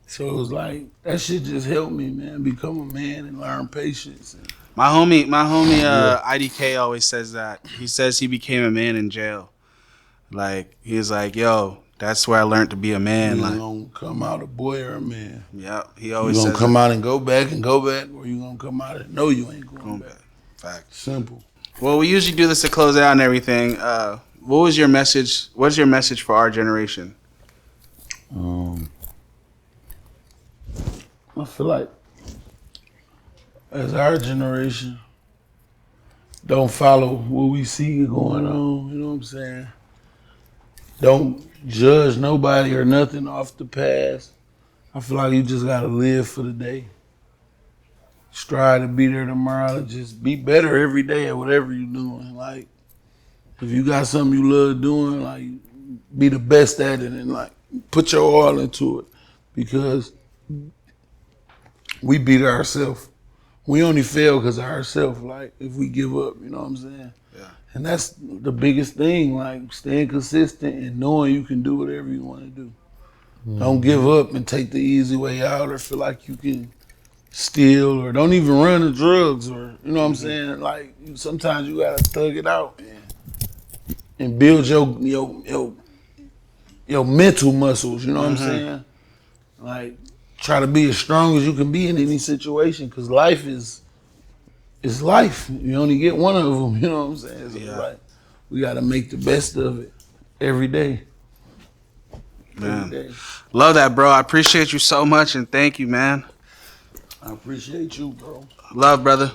So it was like, that shit just helped me, man, become a man and learn patience. My homie, IDK always says that. He says he became a man in jail. Like, he's like, yo, that's where I learned to be a man. You like, gonna come out a boy or a man. Yeah, he always says you says gonna come out and go back, or you gonna come out and know you ain't going back. Fact. Simple. Well, we usually do this to close out and everything. What was your message? What's your message for our generation? I feel like as our generation, don't follow what we see going on, you know what I'm saying? Don't judge nobody or nothing off the past. I feel like you just gotta live for the day. Strive to be there tomorrow. Just be better every day at whatever you're doing. Like, if you got something you love doing, like, be the best at it and like put your all into it. Because we beat ourselves. We only fail because of ourselves, like, if we give up, you know what I'm saying? Yeah. And that's the biggest thing, like, staying consistent and knowing you can do whatever you want to do. Mm-hmm. Don't give up and take the easy way out or feel like you can steal or don't even run the drugs or, you know what I'm saying? Like, sometimes you got to thug it out and build your mental muscles, you know what I'm saying? Like, try to be as strong as you can be in any situation because life is life. You only get one of them, you know what I'm saying? So like, we got to make the best of it every day. Man. Every day. Love that, bro. I appreciate you so much and thank you, man. I appreciate you, bro. Love, brother.